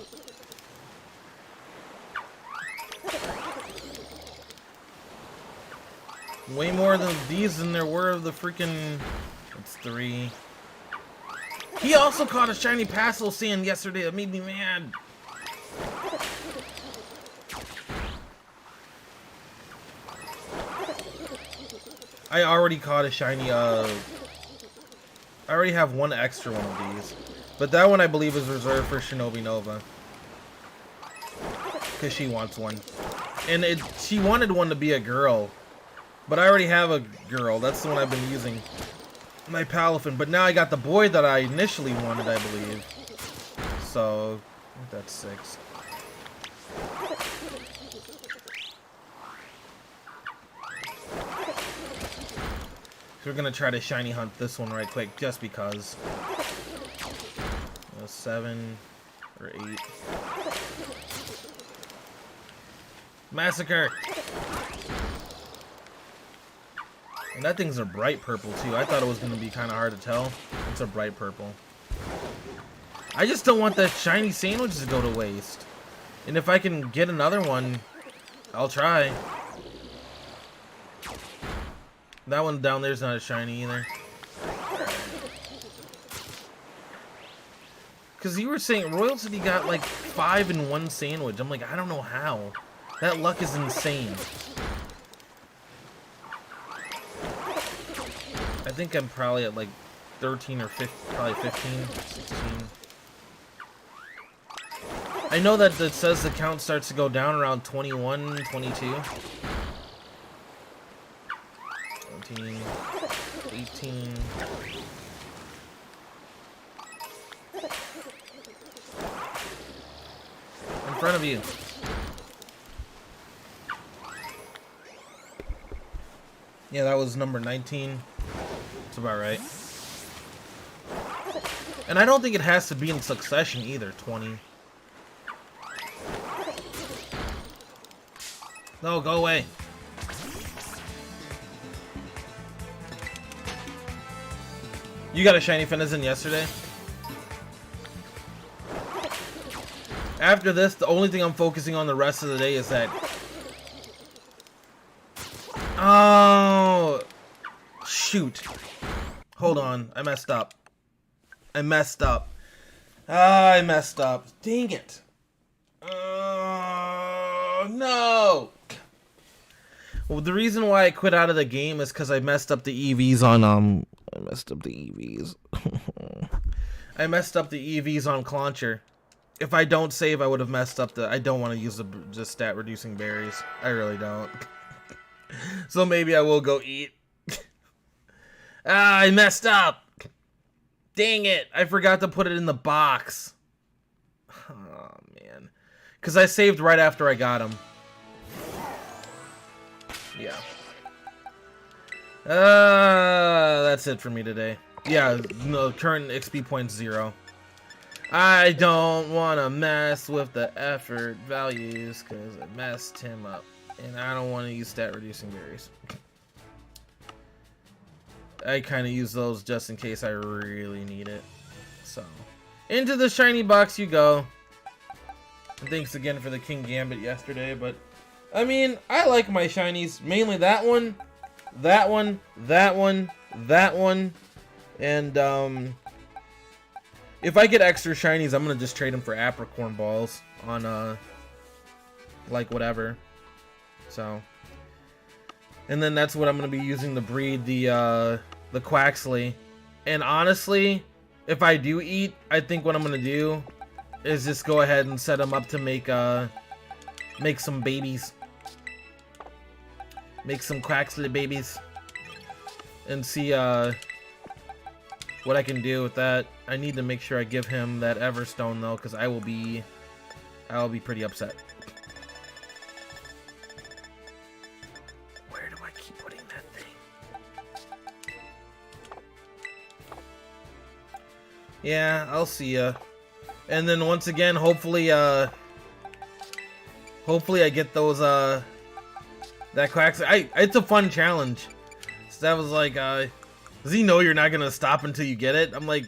Speaker 1: Way more than these than there were of the freaking... It's 3. He also caught a shiny Passel Sand yesterday. That made me mad. I already caught a shiny, I already have one extra one of these. But that one I believe is reserved for Shinobi Nova. Because she wants one. And she wanted one to be a girl. But I already have a girl. That's the one I've been using. My Palafin. But now I got the boy that I initially wanted, I believe. So, I think that's 6. So we're gonna try to shiny hunt this one right quick, just because. 7 or 8. Massacre! And that thing's a bright purple too. I thought it was gonna be kind of hard to tell. It's a bright purple. I just don't want that shiny sandwich to go to waste. And if I can get another one, I'll try. That one down there's not a shiny either. Because you were saying Royal City got like 5 in one sandwich. I'm like, I don't know how. That luck is insane. I think I'm probably at like 13 or 15, probably 15, 16. I know that it says the count starts to go down around 21, 22. 17, 18. In front of you. Yeah, that was number 19. That's about right. And I don't think it has to be in succession either, 20. No, go away. You got a shiny Finizen yesterday? After this, the only thing I'm focusing on the rest of the day is that... Oh! Shoot. Hold on. I messed up. I messed up. I messed up. Dang it. No! Well, the reason why I quit out of the game is because I messed up the EVs on, I messed up the EVs. I messed up the EVs on Clawitzer. If I don't save, I would have messed up the... I don't want to use the stat-reducing berries. I really don't. So maybe I will go eat. I messed up! Dang it! I forgot to put it in the box. Oh, man. Because I saved right after I got him. Yeah. That's it for me today. Yeah, no, current XP points 0. I don't want to mess with the effort values because it messed him up. And I don't want to use stat reducing berries. I kind of use those just in case I really need it. So, into the shiny box you go. And thanks again for the King Gambit yesterday, but I mean, I like my shinies. Mainly that one, that one, that one, that one, and if I get extra shinies, I'm gonna just trade them for apricorn balls on like whatever. So, and then that's what I'm gonna be using to breed the Quaxley. And honestly, if I do eat, I think what I'm gonna do is just go ahead and set them up to make some babies. Make some Quaxley babies. And see what I can do with that. I need to make sure I give him that Everstone though, because I will be pretty upset. Where do I keep putting that thing? Yeah, I'll see ya. And then once again, hopefully I get those that Quaxley. It's a fun challenge. So that was like does he know you're not gonna stop until you get it? I'm like,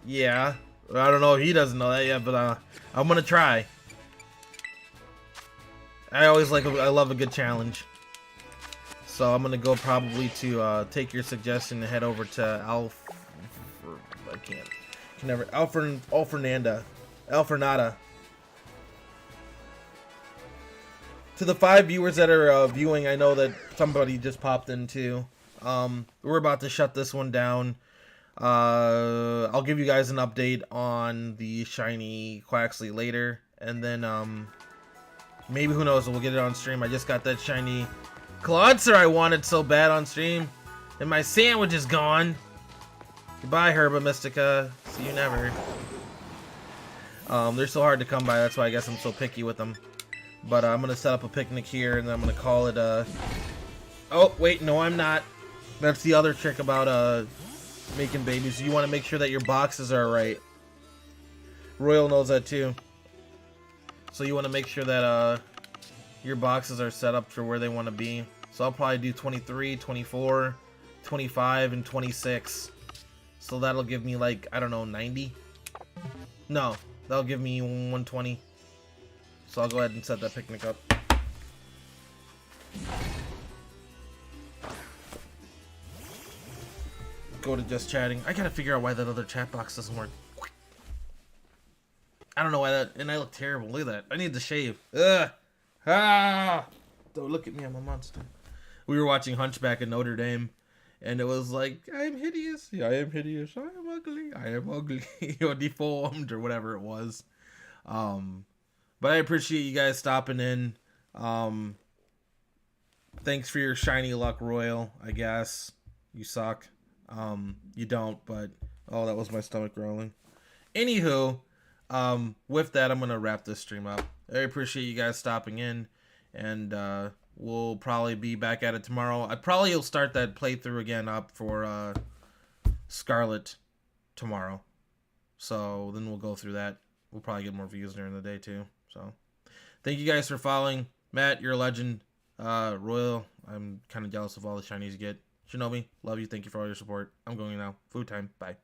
Speaker 1: yeah. I don't know if he doesn't know that yet, but I'm gonna try. I love a good challenge. So I'm gonna go probably to take your suggestion and head over to Alfernada. To the 5 viewers that are viewing, I know that somebody just popped in too. We're about to shut this one down. I'll give you guys an update on the shiny Quaxley later, and then maybe, who knows, we'll get it on stream. I just got that shiny Clawitzer I wanted so bad on stream, and my sandwich is gone. Goodbye, Herba Mystica. See you never. They're so hard to come by, that's why I guess I'm so picky with them. But I'm gonna set up a picnic here, and then I'm gonna call it oh wait, no I'm not. That's the other trick about making babies. You want to make sure that your boxes are right. Royal knows that too. So you want to make sure that your boxes are set up for where they want to be. So I'll probably do 23, 24, 25, and 26. So that'll give me like, I don't know, 90? No, that'll give me 120. So I'll go ahead and set that picnic up. Go to just chatting. I gotta figure out why that other chat box doesn't work. I don't know why that, and I look terrible. Look at that. I need to shave. Ugh. Ah! Don't look at me, I'm a monster. We were watching Hunchback of Notre Dame, and it was like, I am hideous. Yeah, I am hideous. I am ugly. I am ugly. Or deformed, or whatever it was. But I appreciate you guys stopping in. Thanks for your shiny luck, Royal, I guess. You suck. You don't, but oh, that was my stomach growling. Anywho, with that, I'm gonna wrap this stream up. I appreciate you guys stopping in, and we'll probably be back at it tomorrow. I probably will start that playthrough again up for Scarlet tomorrow. So then we'll go through that. We'll probably get more views during the day too. So thank you guys for following. Matt, you're a legend. Royal, I'm kind of jealous of all the shinies you get. Shinobi, love you. Thank you for all your support. I'm going now. Food time. Bye.